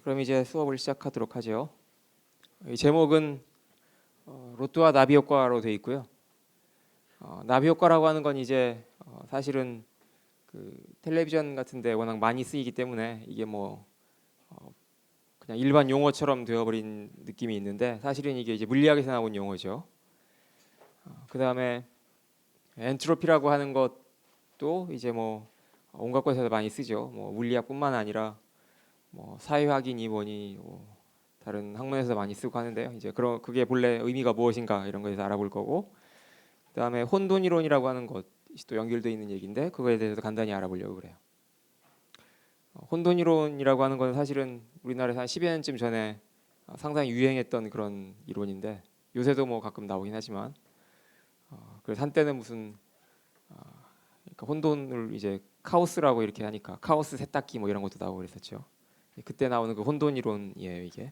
그럼 이제 수업을 시작하도록 하죠. 이 제목은 로또와 나비 효과로 되어 있고요. 나비 효과라고 하는 건 이제 사실은 그 텔레비전 같은데 워낙 많이 쓰이기 때문에 이게 뭐 그냥 일반 용어처럼 되어버린 느낌이 있는데 사실은 이게 이제 물리학에서 나온 용어죠. 그 다음에 엔트로피라고 하는 것도 이제 뭐 온갖 곳에서 많이 쓰죠. 뭐 물리학뿐만 아니라 뭐 사회학이니 뭐니 뭐 다른 학문에서 많이 쓰고 하는데요. 이제 그게 본래 의미가 무엇인가 이런 거에서 알아볼 거고, 그다음에 혼돈 이론이라고 하는 것이 또 연결되어 있는 얘기인데 그거에 대해서 간단히 알아보려고 그래요. 혼돈 이론이라고 하는 건 사실은 우리나라에서 한 10여 년쯤 전에 상당히 유행했던 그런 이론인데 요새도 뭐 가끔 나오긴 하지만 그래서 한때는 무슨 그러니까 혼돈을 이제 카오스라고 이렇게 하니까 카오스 세탁기 뭐 이런 것도 나오고 그랬었죠. 그때 나오는 그 혼돈 이론이에요, 이게.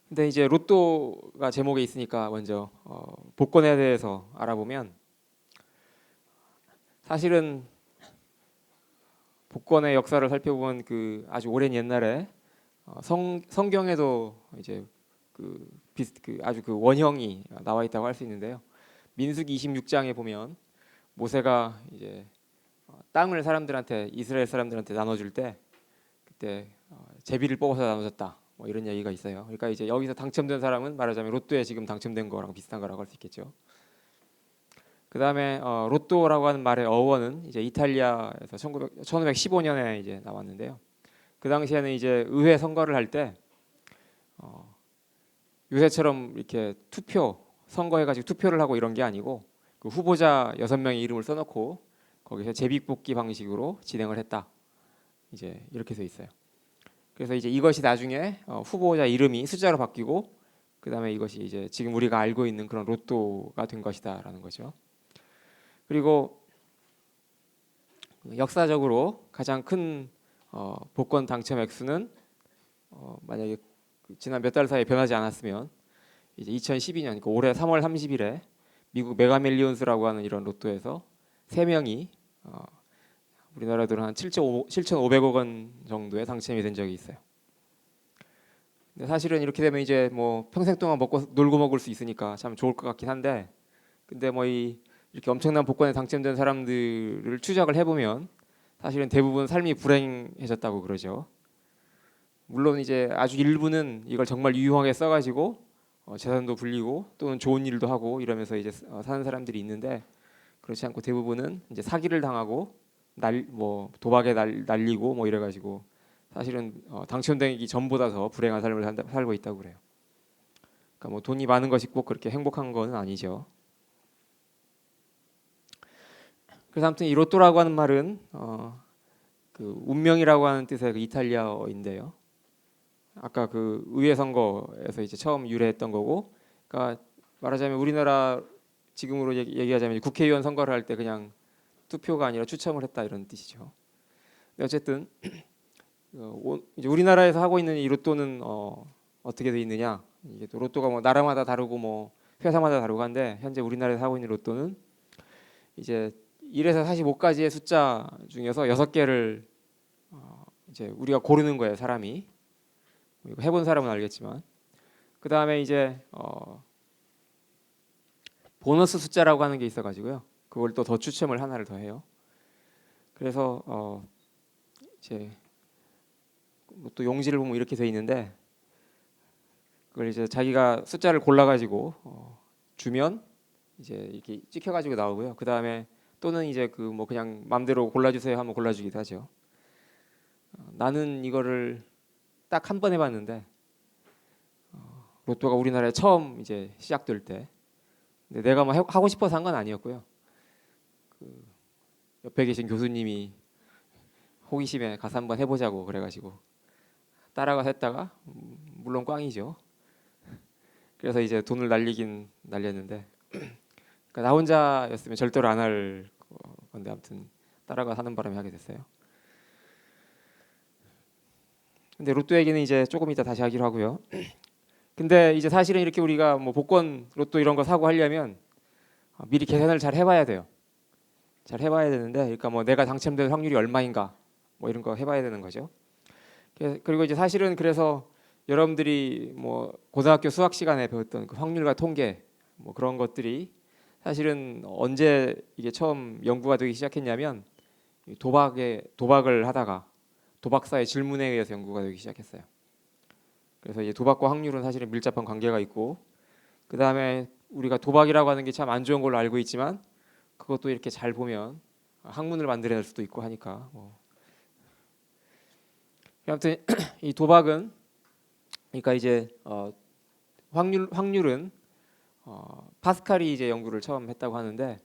근데 이제 로또가 제목에 있으니까 먼저 복권에 대해서 알아보면 사실은 복권의 역사를 살펴보면 그 아주 오랜 옛날에 성경에도 이제 그 아주 그 원형이 나와 있다고 할 수 있는데요. 민수기 26장에 보면 모세가 이제 땅을 사람들한테 이스라엘 사람들한테 나눠줄 때 그때 제비를 뽑아서 나눠줬다. 뭐 이런 얘기가 있어요. 그러니까 이제 여기서 당첨된 사람은 말하자면 로또에 지금 당첨된 거랑 비슷한 거라고 할 수 있겠죠. 그 다음에 로또라고 하는 말의 어원은 이제 이탈리아에서 15년에 이제 나왔는데요. 그 당시에는 이제 의회 선거를 할 때 요새처럼 이렇게 선거해가지고 투표를 하고 이런 게 아니고 그 후보자 6명의 이름을 써놓고 거기서 제비뽑기 방식으로 진행을 했다. 이제 이렇게 돼 있어요. 그래서 이제 이것이 나중에 후보자 이름이 숫자로 바뀌고 그다음에 이것이 이제 지금 우리가 알고 있는 그런 로또가 된 것이다라는 거죠. 그리고 역사적으로 가장 큰 복권 당첨 액수는 만약에 지난 몇 달 사이에 변하지 않았으면 이제 2012년 그러니까 올해 3월 30일에 미국 메가밀리언스라고 하는 이런 로또에서 3명이 우리나라 돈으로 한 7,500억 원 정도에 당첨이 된 적이 있어요. 근데 사실은 이렇게 되면 이제 뭐 평생 동안 놀고 먹을 수 있으니까 참 좋을 것 같긴 한데, 근데 뭐 이렇게 엄청난 복권에 당첨된 사람들을 추적을 해보면 사실은 대부분 삶이 불행해졌다고 그러죠. 물론 이제 아주 일부는 이걸 정말 유용하게 써가지고 재산도 불리고 또는 좋은 일도 하고 이러면서 이제 사는 사람들이 있는데 그렇지 않고 대부분은 이제 사기를 당하고 뭐 도박에 날리고 뭐 이래가지고 사실은 당첨되기 전보다 더 불행한 삶을 살고 있다고 그래요. 그러니까 뭐 돈이 많은 것이 꼭 그렇게 행복한 건 아니죠. 그래서 아무튼 이 로또라고 하는 말은 그 운명이라고 하는 뜻의 그 이탈리아어인데요. 아까 그 의회 선거에서 이제 처음 유래했던 거고, 그러니까 말하자면 우리나라 지금으로 얘기하자면 국회의원 선거를 할 때 그냥 투표가 아니라 추첨을 했다 이런 뜻이죠. 근데 어쨌든 이제 우리나라에서 하고 있는 이 로또는 어떻게 돼 있느냐? 이게 또 로또가 뭐 나라마다 다르고 뭐 회사마다 다르고 한데 현재 우리나라에서 하고 있는 로또는 이제 1에서 45까지의 숫자 중에서 6개를 이제 우리가 고르는 거예요, 사람이. 이거 해본 사람은 알겠지만 그 다음에 이제 보너스 숫자라고 하는 게 있어가지고요. 그걸 또 더 추첨을 하나를 더 해요. 그래서 이제 또 용지를 보면 이렇게 돼 있는데 그걸 이제 자기가 숫자를 골라가지고 주면 이제 이렇게 찍혀가지고 나오고요. 그 다음에 또는 이제 그 뭐 그냥 맘대로 골라주세요 하면 골라주기도 하죠. 나는 이거를 딱 한 번 해봤는데 로또가 우리나라에 처음 이제 시작될 때, 근데 내가 뭐 하고 싶어서 한 건 아니었고요. 그 옆에 계신 교수님이 호기심에 가서 한번 해보자고 그래가지고 따라가서 했다가 물론 꽝이죠. 그래서 이제 돈을 날리긴 날렸는데 그러니까 나 혼자였으면 절대로 안 할 건데 아무튼 따라가서 하는 바람에 하게 됐어요. 근데 로또 얘기는 이제 조금 이따 다시 하기로 하고요. 근데 이제 사실은 이렇게 우리가 뭐 복권, 로또 이런 거 사고 하려면 미리 계산을 잘 해봐야 돼요. 잘 해봐야 되는데, 그러니까 뭐 내가 당첨될 확률이 얼마인가, 뭐 이런 거 해봐야 되는 거죠. 그리고 이제 사실은 그래서 여러분들이 뭐 고등학교 수학 시간에 배웠던 그 확률과 통계 뭐 그런 것들이 사실은 언제 이게 처음 연구가 되기 시작했냐면 도박을 하다가 도박사의 질문에 의해서 연구가 되기 시작했어요. 그래서 이제 도박과 확률은 사실은 밀접한 관계가 있고, 그 다음에 우리가 도박이라고 하는 게 참 안 좋은 걸로 알고 있지만 그것도 이렇게 잘 보면 학문을 만들어낼 수도 있고 하니까 아무튼 이 도박은 그러니까 이제 확률은 파스칼이 이제 연구를 처음 했다고 하는데,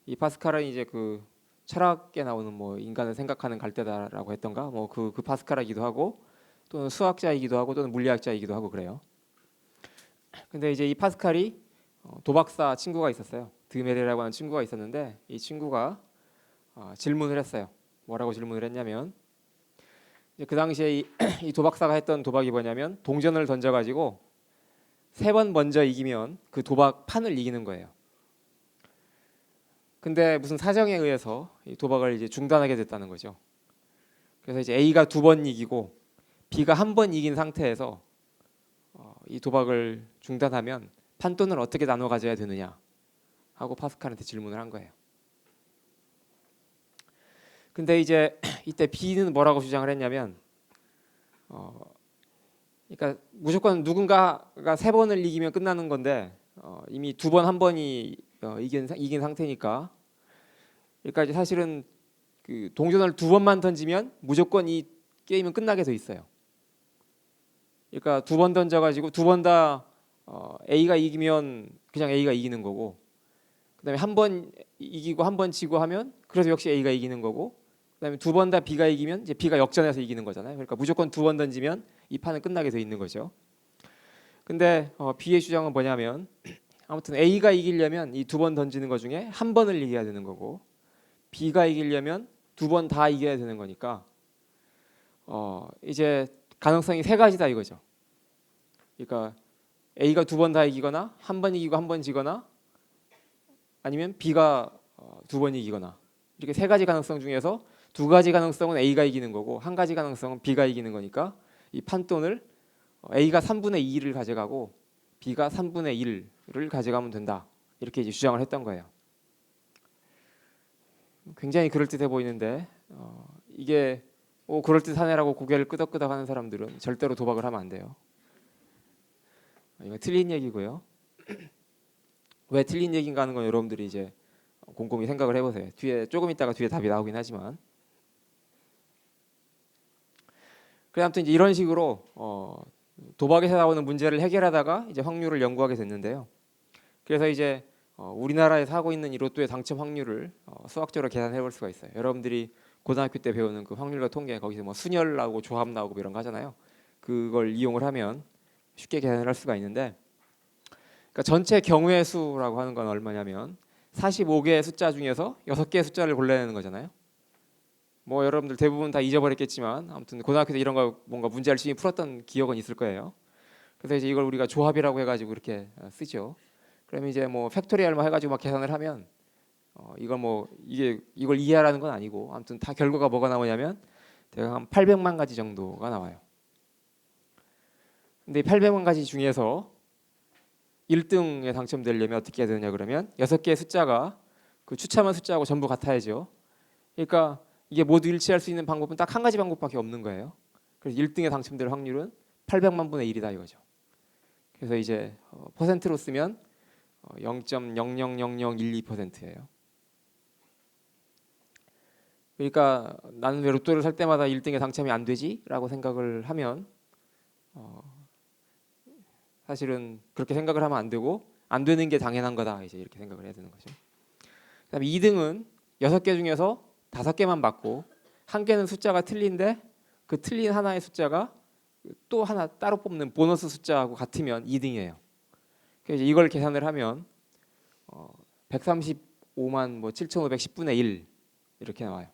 이 파스칼은 이제 그 철학에 나오는 뭐 인간을 생각하는 갈대다라고 했던가 뭐 그 파스칼이기도 하고 또는 수학자이기도 하고 또는 물리학자이기도 하고 그래요. 근데 이제 이 파스칼이 도박사 친구가 있었어요. 드메레라고 하는 친구가 있었는데 이 친구가 질문을 했어요. 뭐라고 질문을 했냐면 이제 그 당시에 이 도박사가 했던 도박이 뭐냐면 동전을 던져가지고 3번 먼저 이기면 그 도박 판을 이기는 거예요. 근데 무슨 사정에 의해서 이 도박을 이제 중단하게 됐다는 거죠. 그래서 이제 A가 2번 이기고 B가 1번 이긴 상태에서 이 도박을 중단하면 판돈을 어떻게 나눠 가져야 되느냐 하고 파스칼한테 질문을 한 거예요. 근데 이제 이때 B는 뭐라고 주장을 했냐면 그러니까 무조건 누군가가 3번을 이기면 끝나는 건데 이미 2번 1번이 이긴 상태니까, 그러니까 이제 사실은 그 동전을 2번만 던지면 무조건 이 게임은 끝나게 돼 있어요. 그러니까 2번 던져가지고 2번 다 A가 이기면 그냥 A가 이기는 거고, 그다음에 1번 이기고 1번 지고 하면 그래서 역시 A가 이기는 거고, 그다음에 2번 다 B가 이기면 이제 B가 역전해서 이기는 거잖아요. 그러니까 무조건 2번 던지면 이 판은 끝나게 돼 있는 거죠. 근데 B의 주장은 뭐냐면 아무튼 A가 이기려면 이 2번 던지는 거 중에 1번을 이겨야 되는 거고, B가 이기려면 2번 다 이겨야 되는 거니까 이제 가능성이 3가지다 이거죠. 그러니까 A가 2번 다 이기거나 1번 이기고 1번 지거나 아니면 B가 2번 이기거나, 이렇게 3가지 가능성 중에서 2가지 가능성은 A가 이기는 거고 1가지 가능성은 B가 이기는 거니까 이 판돈을 A가 3분의 2를 가져가고 B가 3분의 1을 가져가면 된다, 이렇게 이제 주장을 했던 거예요. 굉장히 그럴듯해 보이는데 이게 그럴듯하네라고 고개를 끄덕끄덕 하는 사람들은 절대로 도박을 하면 안 돼요. 이거 틀린 얘기고요. 왜 틀린 얘기인가 하는 건 여러분들이 이제 곰곰이 생각을 해보세요. 뒤에 조금 있다가 뒤에 답이 나오긴 하지만. 그래 아무튼 이제 이런 식으로 도박에서 나오는 문제를 해결하다가 이제 확률을 연구하게 됐는데요. 그래서 이제 우리나라에서 하고 있는 이 로또의 당첨 확률을 수학적으로 계산해 볼 수가 있어요. 여러분들이 고등학교 때 배우는 그 확률과 통계, 거기서 뭐 순열 나오고 조합 나오고 이런 거 하잖아요. 그걸 이용을 하면 쉽게 계산을 할 수가 있는데, 그러니까 전체 경우의 수라고 하는 건 얼마냐면 45개의 숫자 중에서 6개의 숫자를 골라내는 거잖아요. 뭐 여러분들 대부분 다 잊어버렸겠지만 아무튼 고등학교 때 이런 거 뭔가 문제 열심히 풀었던 기억은 있을 거예요. 그래서 이제 이걸 우리가 조합이라고 해가지고 이렇게 쓰죠. 그러면 이제 뭐 팩토리얼만 해가지고 막 계산을 하면 이걸 뭐 이걸 이해하라는 건 아니고 아무튼 다 결과가 뭐가 나오냐면 대략 한 800만 가지 정도가 나와요. 근데 이 800만 가지 중에서 1등에 당첨되려면 어떻게 해야 되느냐 그러면 6개의 숫자가 그 추첨한 숫자하고 전부 같아야죠. 그러니까 이게 모두 일치할 수 있는 방법은 딱 한 가지 방법밖에 없는 거예요. 그래서 1등에 당첨될 확률은 800만 분의 1이다 이거죠. 그래서 이제 퍼센트로 쓰면 0.000012%예요. 그러니까 나는 왜 로또를 살 때마다 1등에 당첨이 안 되지? 라고 생각을 하면 사실은 그렇게 생각을 하면 안 되고 안 되는 게 당연한 거다 이제 이렇게 생각을 해야 되는 거죠. 그다음에 2등은 6개 중에서 5개만 맞고 1개는 숫자가 틀린데 그 틀린 하나의 숫자가 또 하나 따로 뽑는 보너스 숫자하고 같으면 2등이에요. 그래서 이걸 계산을 하면 135만 7,510분의 1 이렇게 나와요.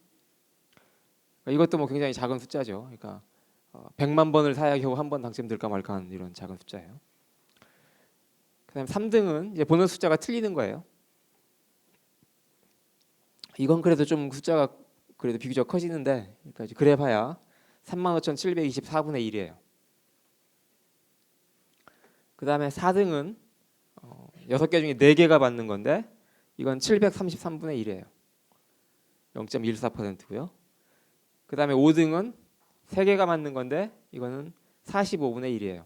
그러니까 이것도 뭐 굉장히 작은 숫자죠. 그러니까 100만 번을 사야 겨우 한 번 당첨될까 말까 하는 이런 작은 숫자예요. 그다음에 3등은 이제 보너스 숫자가 틀리는 거예요. 이건 그래도 좀 숫자가 그래도 비교적 커지는데, 그러니까 이제 그래봐야 35,724분의 1이에요. 그 다음에 4등은 6개 중에 4개가 맞는 건데 이건 733분의 1이에요. 0.14%고요. 그 다음에 5등은 3개가 맞는 건데 이거는 45분의 1이에요.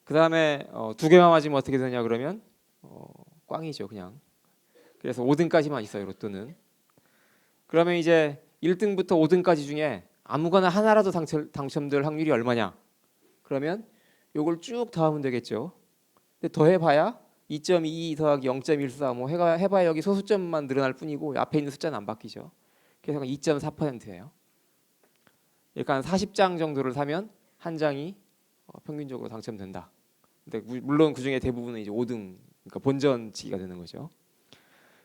그 다음에 2개만 맞으면 어떻게 되냐 그러면 꽝이죠 그냥. 그래서 5등까지만 있어요 로또는. 그러면 이제 1등부터 5등까지 중에 아무거나 하나라도 당첨될 확률이 얼마냐? 그러면 요걸 쭉 더하면 되겠죠. 근데 더해봐야 2.22 더하기 0.14 뭐 해봐야 여기 소수점만 늘어날 뿐이고 앞에 있는 숫자는 안 바뀌죠. 그래서 2.4%예요. 그러니까 한 40장 정도를 사면 한 장이 평균적으로 당첨된다. 근데 물론 그 중에 대부분은 이제 5등, 그러니까 본전치기가 되는 거죠.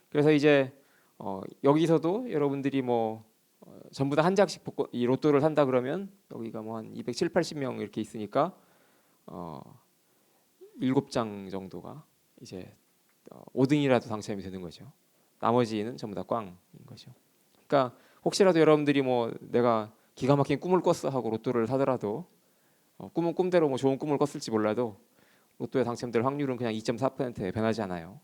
그래서 이제 여기서도 여러분들이 뭐 전부 다 한 장씩 이 로또를 산다 그러면 여기가 뭐 한 270, 80명 이렇게 있으니까 7장 정도가 이제 5등이라도 당첨이 되는 거죠. 나머지는 전부 다 꽝인 거죠. 그러니까 혹시라도 여러분들이 뭐 내가 기가 막힌 꿈을 꿨어 하고 로또를 사더라도 꿈은 꿈대로 뭐 좋은 꿈을 꿨을지 몰라도 로또에 당첨될 확률은 그냥 2.4%에 변하지 않아요.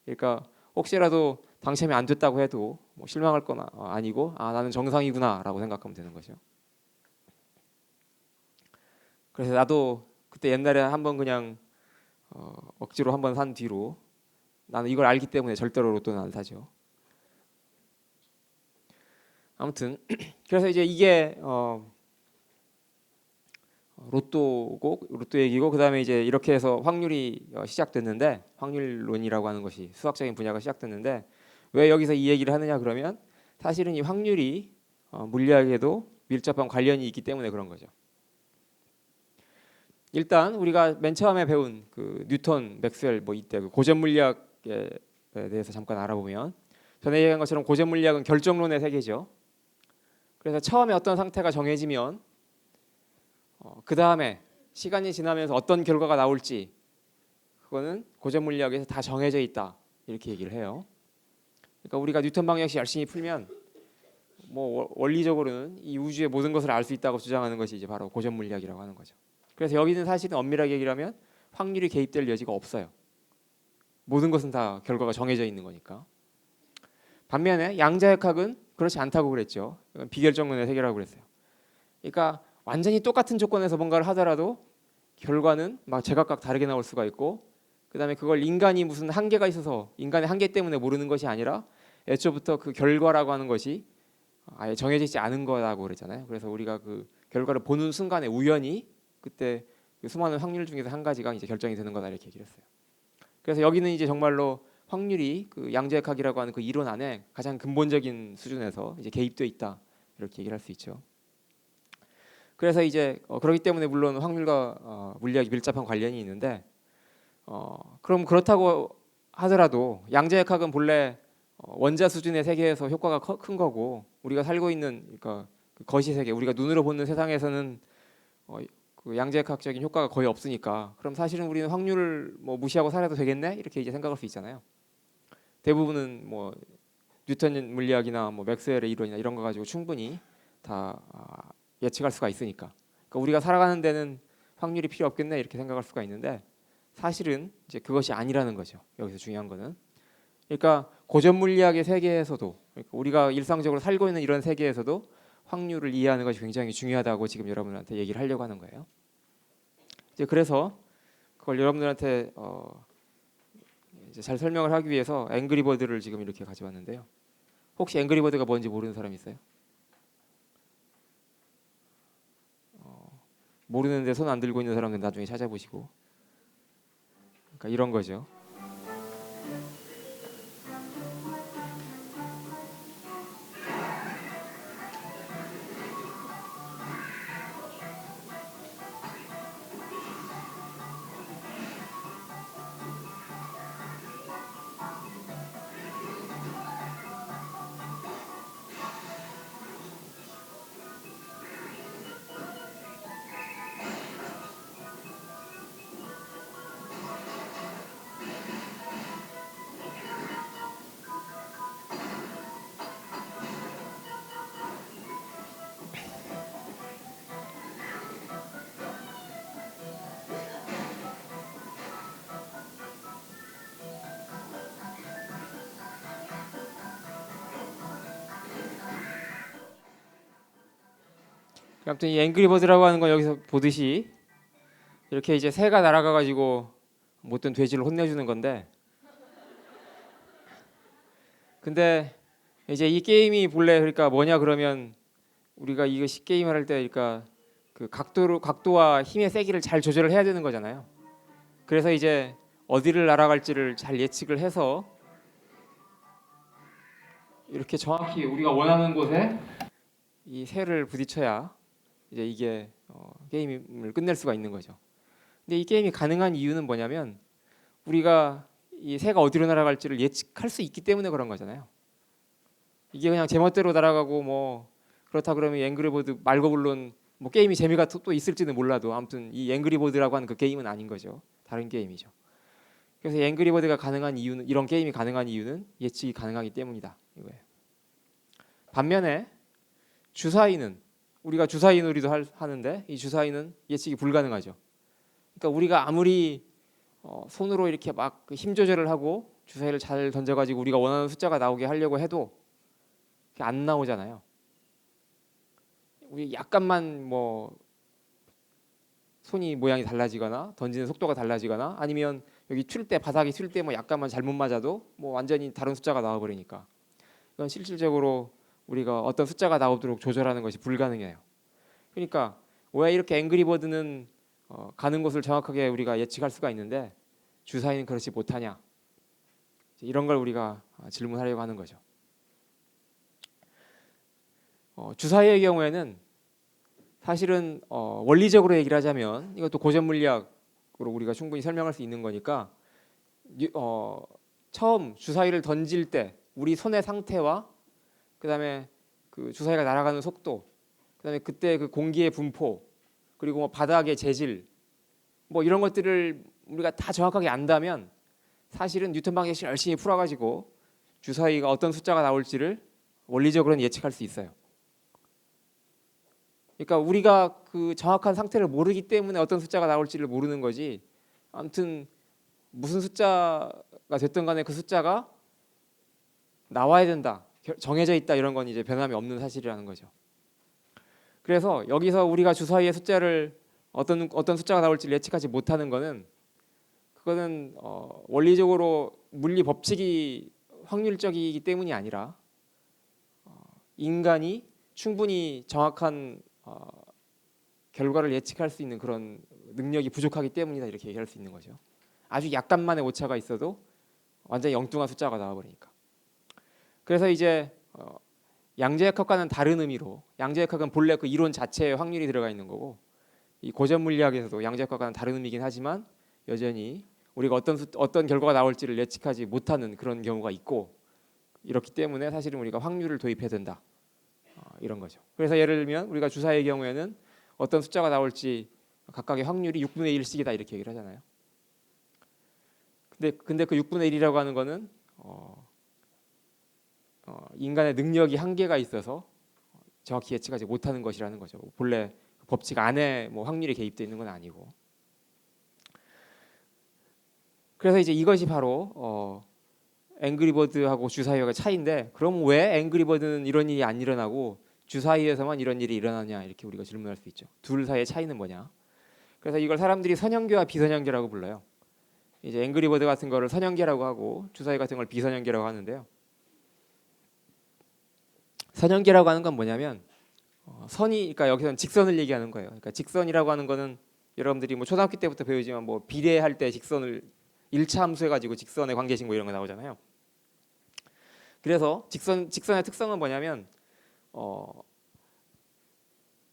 그러니까 혹시라도 당첨이 안 됐다고 해도 뭐 실망할 건 아니고 나는 정상이구나라고 생각하면 되는 거죠. 그래서 나도 그때 옛날에 한번 그냥 억지로 한번 산 뒤로 나는 이걸 알기 때문에 절대로 로또는 안 사죠. 아무튼 그래서 이제 이게 로또고 로또 얘기고 그다음에 이제 이렇게 해서 확률이 시작됐는데 확률론이라고 하는 것이 수학적인 분야가 시작됐는데 왜 여기서 이 얘기를 하느냐 그러면 사실은 이 확률이 물리학에도 밀접한 관련이 있기 때문에 그런 거죠. 일단 우리가 맨 처음에 배운 그 뉴턴, 맥스웰 뭐 이때 그 고전 물리학에 대해서 잠깐 알아보면 전에 얘기한 것처럼 고전 물리학은 결정론의 세계죠. 그래서 처음에 어떤 상태가 정해지면 그 다음에 시간이 지나면서 어떤 결과가 나올지 그거는 고전 물리학에서 다 정해져 있다 이렇게 얘기를 해요. 그러니까 우리가 뉴턴 방정식 열심히 풀면 뭐 원리적으로는 이 우주의 모든 것을 알 수 있다고 주장하는 것이 이제 바로 고전 물리학이라고 하는 거죠. 그래서 여기는 사실은 엄밀하게 얘기하면 확률이 개입될 여지가 없어요. 모든 것은 다 결과가 정해져 있는 거니까. 반면에 양자역학은 그렇지 않다고 그랬죠. 비결정론의 세계라고 그랬어요. 그러니까 완전히 똑같은 조건에서 뭔가를 하더라도 결과는 막 제각각 다르게 나올 수가 있고 그다음에 그걸 인간이 무슨 한계가 있어서 인간의 한계 때문에 모르는 것이 아니라 애초부터 그 결과라고 하는 것이 아예 정해지지 않은 거라고 그랬잖아요. 그래서 우리가 그 결과를 보는 순간에 우연히 그때 그 수많은 확률 중에서 한 가지가 이제 결정이 되는 거다 이렇게 얘기를 했어요. 그래서 여기는 이제 정말로 확률이 그 양자역학이라고 하는 그 이론 안에 가장 근본적인 수준에서 이제 개입돼 있다 이렇게 얘기를 할 수 있죠. 그래서 이제 그렇기 때문에 물론 확률과 물리학이 밀접한 관련이 있는데 그럼 그렇다고 하더라도 양자역학은 본래 원자 수준의 세계에서 효과가 큰 거고 우리가 살고 있는 그러니까 그 거시 세계 우리가 눈으로 보는 세상에서는 그 양자역학적인 효과가 거의 없으니까 그럼 사실은 우리는 확률을 뭐 무시하고 살아도 되겠네 이렇게 이제 생각할 수 있잖아요. 대부분은 뭐 뉴턴 물리학이나 뭐 맥스웰의 이론이나 이런 거 가지고 충분히 다 예측할 수가 있으니까. 그러니까 우리가 살아가는 데는 확률이 필요 없겠네 이렇게 생각할 수가 있는데 사실은 이제 그것이 아니라는 거죠. 여기서 중요한 거는. 그러니까 고전 물리학의 세계에서도 그러니까 우리가 일상적으로 살고 있는 이런 세계에서도 확률을 이해하는 것이 굉장히 중요하다고 지금 여러분들한테 얘기를 하려고 하는 거예요. 이제 그래서 그걸 여러분들한테 이제 잘 설명을 하기 위해서 앵그리버드를 지금 이렇게 가져왔는데요. 혹시 앵그리버드가 뭔지 모르는 사람 있어요? 모르는데 손 안 들고 있는 사람은 나중에 찾아보시고. 그러니까 이런 거죠. 아무튼 이 앵그리버드라고 하는 건 여기서 보듯이 이렇게 이제 새가 날아가 가지고 못된 돼지를 혼내주는 건데, 근데 이제 이 게임이 본래 그러니까 뭐냐 그러면 우리가 이거 게임을 할 때 그러니까 그 각도와 힘의 세기를 잘 조절을 해야 되는 거잖아요. 그래서 이제 어디를 날아갈지를 잘 예측을 해서 이렇게 정확히 우리가 원하는 곳에 이 새를 부딪혀야 이제 이게 게임을 끝낼 수가 있는 거죠. 근데 이 게임이 가능한 이유는 뭐냐면 우리가 이 새가 어디로 날아갈지를 예측할 수 있기 때문에 그런 거잖아요. 이게 그냥 제멋대로 날아가고 뭐 그렇다 그러면 앵그리버드 말고 물론 뭐 게임이 재미가 또 있을지는 몰라도 아무튼 이 앵그리버드라고 하는 그 게임은 아닌 거죠. 다른 게임이죠. 그래서 앵그리버드가 가능한 이유는, 이런 게임이 가능한 이유는 예측이 가능하기 때문이다 이거예요. 반면에 주사위는, 우리가 주사위 놀이도 하는데 이 주사위는 예측이 불가능하죠. 그러니까 우리가 아무리 손으로 이렇게 막 힘 조절을 하고 주사위를 잘 던져가지고 우리가 원하는 숫자가 나오게 하려고 해도 안 나오잖아요. 우리 약간만 뭐 손이 모양이 달라지거나 던지는 속도가 달라지거나 아니면 여기 튈 때 바닥이 튈 때 뭐 약간만 잘못 맞아도 뭐 완전히 다른 숫자가 나와 버리니까 이건 실질적으로 우리가 어떤 숫자가 나오도록 조절하는 것이 불가능해요. 그러니까 왜 이렇게 앵그리버드는 가는 곳을 정확하게 우리가 예측할 수가 있는데 주사위는 그렇지 못하냐, 이런 걸 우리가 질문하려고 하는 거죠. 주사위의 경우에는 사실은 원리적으로 얘기를 하자면 이것도 고전 물리학으로 우리가 충분히 설명할 수 있는 거니까 처음 주사위를 던질 때 우리 손의 상태와 그다음에 그 주사위가 날아가는 속도, 그다음에 그때 그 공기의 분포, 그리고 뭐 바닥의 재질, 뭐 이런 것들을 우리가 다 정확하게 안다면 사실은 뉴턴 방정식 열심히 풀어가지고 주사위가 어떤 숫자가 나올지를 원리적으로는 예측할 수 있어요. 그러니까 우리가 그 정확한 상태를 모르기 때문에 어떤 숫자가 나올지를 모르는 거지. 아무튼 무슨 숫자가 됐든 간에 그 숫자가 나와야 된다, 정해져 있다, 이런 건 이제 변함이 없는 사실이라는 거죠. 그래서 여기서 우리가 주사위의 숫자를 어떤 숫자가 나올지 예측하지 못하는 거는 그거는 원리적으로 물리 법칙이 확률적이기 때문이 아니라 인간이 충분히 정확한 결과를 예측할 수 있는 그런 능력이 부족하기 때문이다, 이렇게 얘기할 수 있는 거죠. 아주 약간만의 오차가 있어도 완전히 엉뚱한 숫자가 나와버리니까. 그래서 이제 양자역학과는 다른 의미로, 양자역학은 본래 그 이론 자체에 확률이 들어가 있는 거고 이 고전 물리학에서도 양자역학과는 다른 의미긴 하지만 여전히 우리가 어떤 결과가 나올지를 예측하지 못하는 그런 경우가 있고, 이렇기 때문에 사실은 우리가 확률을 도입해야 된다, 이런 거죠. 그래서 예를 들면 우리가 주사위의 경우에는 어떤 숫자가 나올지 각각의 확률이 6분의 1씩이다 이렇게 얘기를 하잖아요. 근데 그 6분의 1이라고 하는 거는 인간의 능력이 한계가 있어서 정확히 예측하지 못하는 것이라는 거죠. 본래 법칙 안에 뭐 확률이 개입되어 있는 건 아니고. 그래서 이제 이것이 바로 앵그리버드하고 주사위의 차이인데, 그럼 왜 앵그리버드는 이런 일이 안 일어나고 주사위에서만 이런 일이 일어나냐, 이렇게 우리가 질문할 수 있죠. 둘 사이의 차이는 뭐냐. 그래서 이걸 사람들이 선형계와 비선형계라고 불러요. 이제 앵그리버드 같은 거를 선형계라고 하고 주사위 같은 걸 비선형계라고 하는데요. 선형계라고 하는 건 뭐냐면 그러니까 여기서는 직선을 얘기하는 거예요. 그러니까 직선이라고 하는 거는 여러분들이 뭐 초등학교 때부터 배우지만 뭐 비례할 때 직선을 1차 함수해가지고 직선의 관계식 뭐 이런 거 나오잖아요. 그래서 직선의 특성은 뭐냐면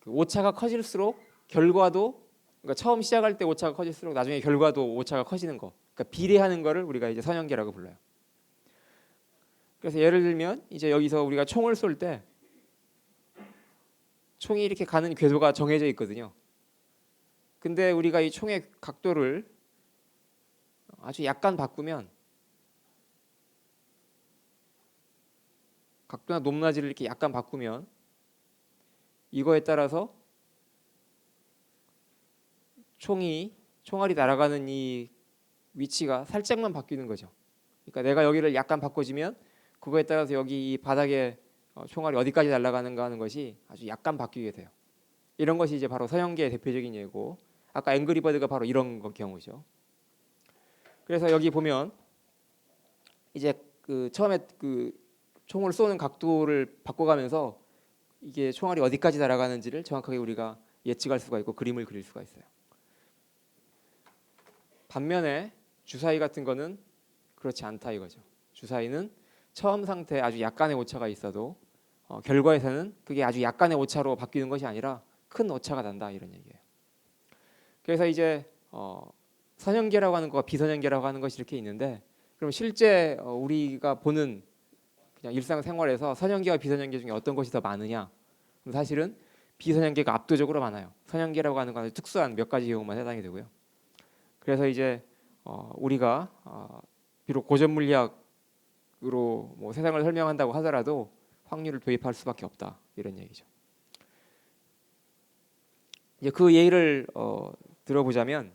그 오차가 커질수록 결과도, 그러니까 처음 시작할 때 오차가 커질수록 나중에 결과도 오차가 커지는 거, 그러니까 비례하는 거를 우리가 이제 선형계라고 불러요. 그래서 예를 들면 이제 여기서 우리가 총을 쏠 때 총이 이렇게 가는 궤도가 정해져 있거든요. 근데 우리가 이 총의 각도를 아주 약간 바꾸면, 각도나 높낮이를 이렇게 약간 바꾸면 이거에 따라서 총알이 날아가는 이 위치가 살짝만 바뀌는 거죠. 그러니까 내가 여기를 약간 바꿔주면 그거에 따라서 여기 이 바닥에 총알이 어디까지 날아가는가 하는 것이 아주 약간 바뀌게 돼요. 이런 것이 이제 바로 서형계의 대표적인 예고, 아까 앵그리버드가 바로 이런 경우죠. 그래서 여기 보면 이제 그 처음에 그 총을 쏘는 각도를 바꿔가면서 이게 총알이 어디까지 날아가는지를 정확하게 우리가 예측할 수가 있고 그림을 그릴 수가 있어요. 반면에 주사위 같은 거는 그렇지 않다 이거죠. 주사위는 처음 상태에 아주 약간의 오차가 있어도 결과에서는 그게 아주 약간의 오차로 바뀌는 것이 아니라 큰 오차가 난다 이런 얘기예요. 그래서 이제 선형계라고 하는 것과 비선형계라고 하는 것이 이렇게 있는데, 그럼 실제 우리가 보는 그냥 일상생활에서 선형계와 비선형계 중에 어떤 것이 더 많으냐? 그럼 사실은 비선형계가 압도적으로 많아요. 선형계라고 하는 건 특수한 몇 가지 경우만 해당이 되고요. 그래서 이제 우리가 비록 고전 물리학으로 뭐 세상을 설명한다고 하더라도 확률을 도입할 수밖에 없다 이런 얘기죠. 이제 그 예를 들어보자면,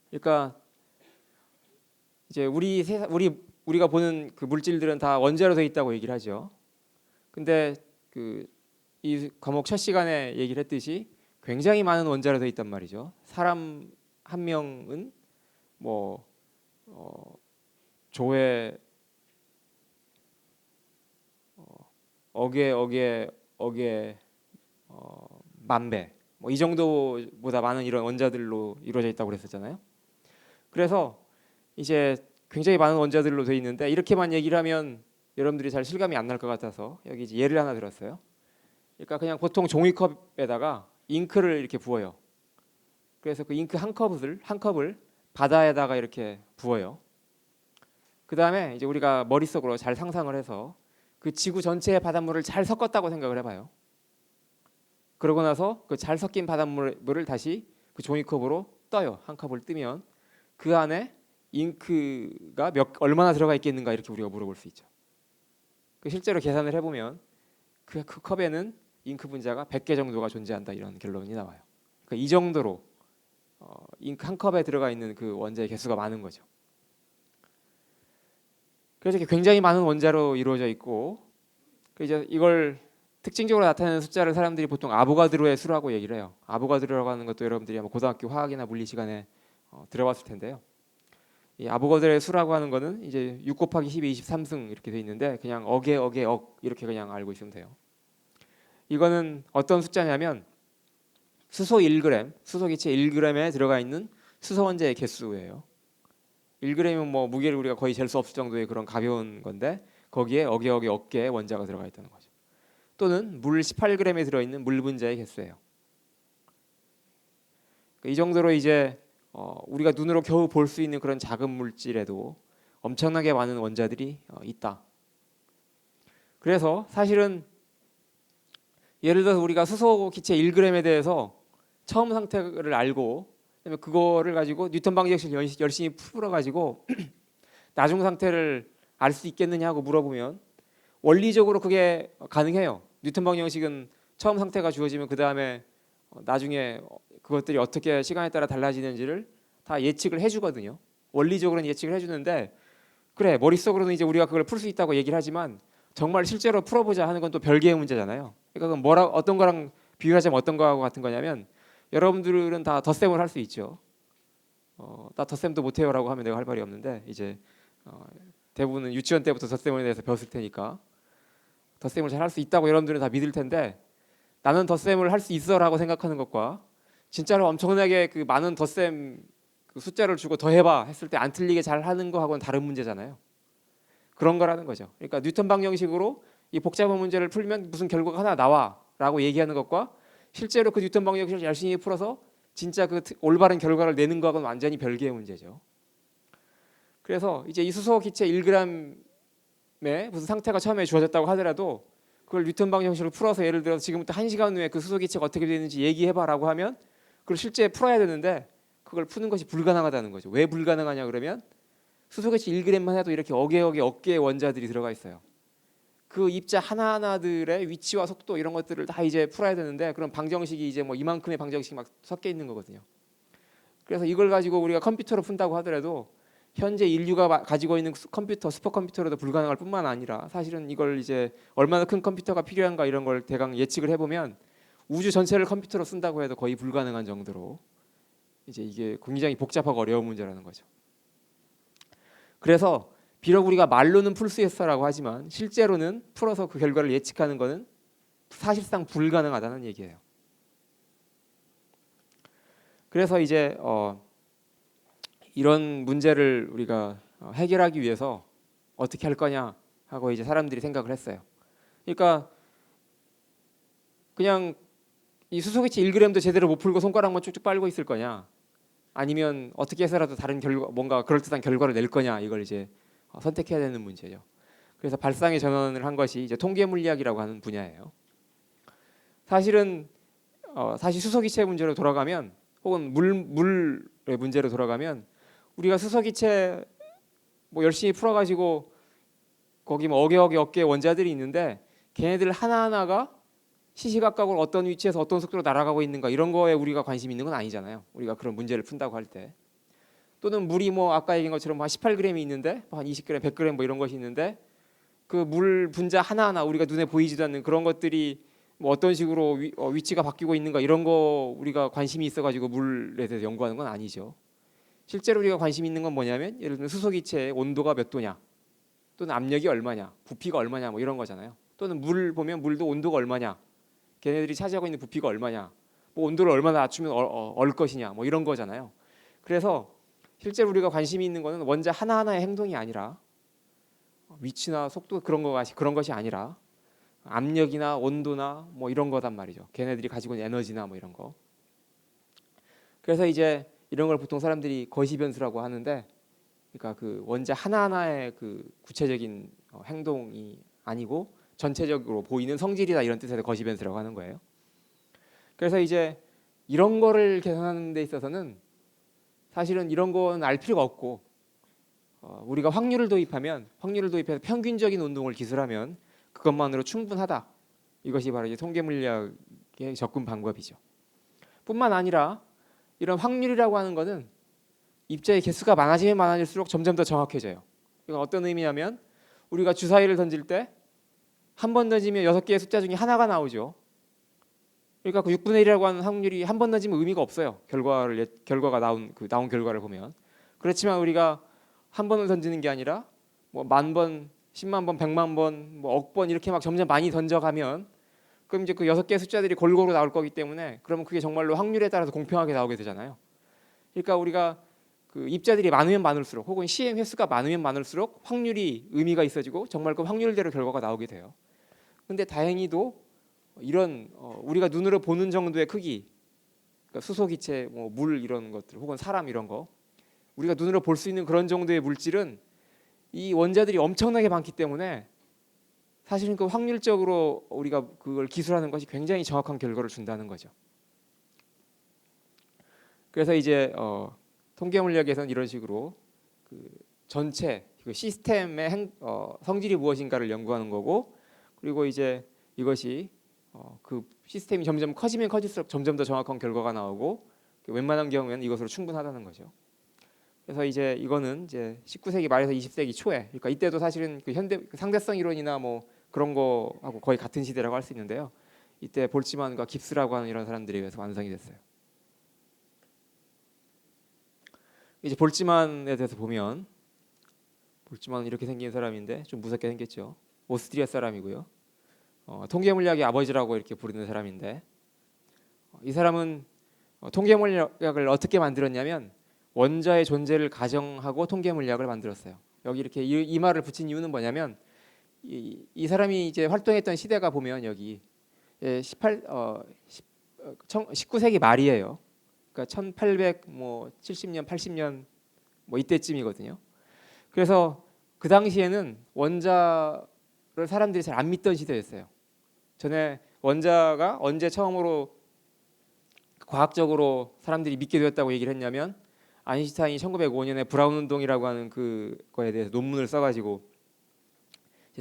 그러니까 이제 우리가 보는 그 물질들은 다 원자로 되어 있다고 얘기를 하죠. 근데 그 이 과목 첫 시간에 얘기를 했듯이 굉장히 많은 원자로 되어 있단 말이죠. 사람 한 명은 뭐 조에 억에 만배 뭐 이 정도보다 많은 이런 원자들로 이루어져 있다고 그랬었잖아요. 그래서 이제 굉장히 많은 원자들로 되어 있는데 이렇게만 얘기를 하면 여러분들이 잘 실감이 안 날 것 같아서 여기 이제 예를 하나 들었어요. 그러니까 그냥 보통 종이컵에다가 잉크를 이렇게 부어요. 그래서 그 잉크 한 컵을 바다에다가 이렇게 부어요. 그 다음에 이제 우리가 머릿속으로 잘 상상을 해서 그 지구 전체의 바닷물을 잘 섞었다고 생각을 해봐요. 그러고 나서 그 잘 섞인 바닷물을 다시 그 종이컵으로 떠요. 한 컵을 뜨면 그 안에 잉크가 얼마나 들어가 있겠는가 이렇게 우리가 물어볼 수 있죠. 실제로 계산을 해보면 그 컵에는 잉크 분자가 100개 정도가 존재한다 이런 결론이 나와요. 그러니까 이 정도로 잉크 한 컵에 들어가 있는 그 원자의 개수가 많은 거죠. 그래서 굉장히 많은 원자로 이루어져 있고, 이제 이걸 특징적으로 나타내는 숫자를 사람들이 보통 아보가드로의 수라고 얘기를 해요. 아보가드로라고 하는 것도 여러분들이 아마 고등학교 화학이나 물리 시간에 들어봤을 텐데요. 이 아보가드로의 수라고 하는 거는 이제 6 곱하기 10의 23승 이렇게 돼 있는데 그냥 억 이렇게 그냥 알고 있으면 돼요. 이거는 어떤 숫자냐면 수소 1g, 수소 기체 1g에 들어가 있는 수소 원자의 개수예요. 1g이면 뭐 무게를 우리가 거의 잴 수 없을 정도의 그런 가벼운 건데 거기에 억 개의 원자가 들어가 있다는 거죠. 또는 물 18g에 들어있는 물 분자의 개수예요. 이 정도로 이제 우리가 눈으로 겨우 볼 수 있는 그런 작은 물질에도 엄청나게 많은 원자들이 있다. 그래서 사실은 예를 들어서 우리가 수소 기체 1g에 대해서 처음 상태를 알고 그다음에 그거를 가지고 뉴턴 방정식을 열심히 풀어가지고 나중 상태를 알 수 있겠느냐 하고 물어보면 원리적으로 그게 가능해요. 뉴턴 방정식은 처음 상태가 주어지면 그 다음에 나중에 그것들이 어떻게 시간에 따라 달라지는지를 다 예측을 해주거든요. 원리적으로는 예측을 해주는데 그래 머릿속으로는 이제 우리가 그걸 풀 수 있다고 얘기를 하지만 정말 실제로 풀어보자 하는 건 또 별개의 문제잖아요. 그러니까 어떤 거랑 비교하자면 어떤 거하고 같은 거냐면 여러분들은 다 덧셈을 할 수 있죠. 나 덧셈도 못해요라고 하면 내가 할 말이 없는데 이제 대부분은 유치원 때부터 덧셈에 대해서 배웠을 테니까 덧셈을 잘 할 수 있다고 여러분들은 다 믿을 텐데 나는 덧셈을 할 수 있어라고 생각하는 것과 진짜로 엄청나게 그 많은 덧셈 그 숫자를 주고 더해봐 했을 때 안 틀리게 잘 하는 거하고는 다른 문제잖아요. 그런 거라는 거죠. 그러니까 뉴턴 방정식으로 이 복잡한 문제를 풀면 무슨 결과가 하나 나와라고 얘기하는 것과 실제로 그 뉴턴 방정식을 열심히 풀어서 진짜 그 올바른 결과를 내는 거하고는 완전히 별개의 문제죠. 그래서 이제 이 수소 기체 1g의 무슨 상태가 처음에 주어졌다고 하더라도 그걸 뉴턴 방정식을 풀어서 예를 들어서 지금부터 1시간 후에 그 수소 기체가 어떻게 되는지 얘기해봐라고 하면 그걸 실제 풀어야 되는데 그걸 푸는 것이 불가능하다는 거죠. 왜 불가능하냐 그러면 수소 기체 1g만 해도 이렇게 억 개의 원자들이 들어가 있어요. 그 입자 하나하나들의 위치와 속도 이런 것들을 다 이제 풀어야 되는데 그런 방정식이 이제 뭐 이만큼의 방정식이 막 섞여 있는 거거든요. 그래서 이걸 가지고 우리가 컴퓨터로 푼다고 하더라도 현재 인류가 가지고 있는 컴퓨터, 슈퍼컴퓨터로도 불가능할 뿐만 아니라 사실은 이걸 이제 얼마나 큰 컴퓨터가 필요한가 이런 걸 대강 예측을 해보면 우주 전체를 컴퓨터로 쓴다고 해도 거의 불가능한 정도로 이제 이게 굉장히 복잡하고 어려운 문제라는 거죠. 그래서 비록 우리가 말로는 풀 수 있어라고 하지만 실제로는 풀어서 그 결과를 예측하는 것은 사실상 불가능하다는 얘기예요. 그래서 이제 이런 문제를 우리가 해결하기 위해서 어떻게 할 거냐 하고 이제 사람들이 생각을 했어요. 그러니까 그냥 이 수소기체 1g도 제대로 못 풀고 손가락만 쭉쭉 빨고 있을 거냐, 아니면 어떻게 해서라도 다른 결과, 뭔가 그럴듯한 결과를 낼 거냐, 이걸 이제 선택해야 되는 문제죠. 그래서 발상의 전환을 한 것이 이제 통계 물리학이라고 하는 분야예요. 사실은 사실 수소기체 문제로 돌아가면, 혹은 물의 문제로 돌아가면, 우리가 수소기체 뭐 열심히 풀어가지고 거기 뭐 억개 원자들이 있는데 걔네들 하나하나가 시시각각으로 어떤 위치에서 어떤 속도로 날아가고 있는가, 이런 거에 우리가 관심 있는 건 아니잖아요. 우리가 그런 문제를 푼다고 할 때. 또는 물이 뭐 아까 얘기한 것처럼 한 18g이 있는데 한 20g, 100g 뭐 이런 것이 있는데 그 물 분자 하나하나 우리가 눈에 보이지도 않는 그런 것들이 뭐 어떤 식으로 위치가 바뀌고 있는가, 이런 거 우리가 관심이 있어가지고 물에 대해서 연구하는 건 아니죠. 실제로 우리가 관심 있는 건 뭐냐면, 예를 들면 수소기체의 온도가 몇 도냐, 또는 압력이 얼마냐, 부피가 얼마냐, 뭐 이런 거잖아요. 또는 물 보면 물도 온도가 얼마냐, 걔네들이 차지하고 있는 부피가 얼마냐, 뭐 온도를 얼마나 낮추면 얼 것이냐, 뭐 이런 거잖아요. 그래서 실제로 우리가 관심이 있는 거는 원자 하나하나의 행동이 아니라 위치나 속도 그런 것이 아니라 압력이나 온도나 뭐 이런 거단 말이죠. 걔네들이 가지고 있는 에너지나 뭐 이런 거. 그래서 이제 이런 걸 보통 사람들이 거시 변수라고 하는데, 그러니까 그 원자 하나하나의 그 구체적인 행동이 아니고 전체적으로 보이는 성질이다, 이런 뜻에서 거시 변수라고 하는 거예요. 그래서 이제 이런 거를 계산하는 데 있어서는 사실은 이런 건 알 필요가 없고, 우리가 확률을 도입해서 평균적인 운동을 기술하면 그것만으로 충분하다. 이것이 바로 이제 통계 물리학의 접근 방법이죠. 뿐만 아니라 이런 확률이라고 하는 것은 입자의 개수가 많아지면 많아질수록 점점 더 정확해져요. 이건 어떤 의미냐면, 우리가 주사위를 던질 때 한 번 던지면 6개의 숫자 중에 하나가 나오죠. 그러니까 그 6분의 1이라고 하는 확률이 한 번 던지면 의미가 없어요. 결과가 나온 결과를 보면. 그렇지만 우리가 한 번을 던지는 게 아니라 뭐 10,000번, 10만 번, 100만 번, 뭐 억 번 이렇게 막 점점 많이 던져가면, 그럼 이제 그 6개의 숫자들이 골고루 나올 거기 때문에, 그러면 그게 정말로 확률에 따라서 공평하게 나오게 되잖아요. 그러니까 우리가 그 입자들이 많으면 많을수록, 혹은 CM 횟수가 많으면 많을수록 확률이 의미가 있어지고 정말 그 확률대로 결과가 나오게 돼요. 근데 다행히도 이런 우리가 눈으로 보는 정도의 크기, 그러니까 수소기체, 뭐 물 이런 것들, 혹은 사람 이런 거, 우리가 눈으로 볼 수 있는 그런 정도의 물질은 이 원자들이 엄청나게 많기 때문에 사실은 그 확률적으로 우리가 그걸 기술하는 것이 굉장히 정확한 결과를 준다는 거죠. 그래서 이제 통계 물리학에서는 이런 식으로 그 전체 그 시스템의 성질이 무엇인가를 연구하는 거고, 그리고 이제 이것이 그 시스템이 점점 커지면 커질수록 점점 더 정확한 결과가 나오고, 웬만한 경우에는 이것으로 충분하다는 거죠. 그래서 이제 이거는 이제 19세기 말에서 20세기 초에, 그러니까 이때도 사실은 그 현대 상대성 이론이나 뭐 그런 거하고 거의 같은 시대라고 할 수 있는데요. 이때 볼츠만과 깁스라고 하는 이런 사람들에 의해서 완성이 됐어요. 이제 볼츠만에 대해서 보면, 볼츠만은 이렇게 생긴 사람인데 좀 무섭게 생겼죠. 오스트리아 사람이고요. 통계 물리학의 아버지라고 이렇게 부르는 사람인데, 이 사람은 통계 물리학을 어떻게 만들었냐면 원자의 존재를 가정하고 통계 물리학을 만들었어요. 여기 이렇게 이 말을 붙인 이유는 뭐냐면, 이 사람이 이제 활동했던 시대가 보면 여기 19세기 말이에요. 그러니까 1870년, 80년 뭐 이때쯤이거든요. 그래서 그 당시에는 원자를 사람들이 잘 안 믿던 시대였어요. 전에 원자가 언제 처음으로 과학적으로 사람들이 믿게 되었다고 얘기를 했냐면, 아인슈타인이 1905년에 브라운 운동이라고 하는 그거에 대해서 논문을 써가지고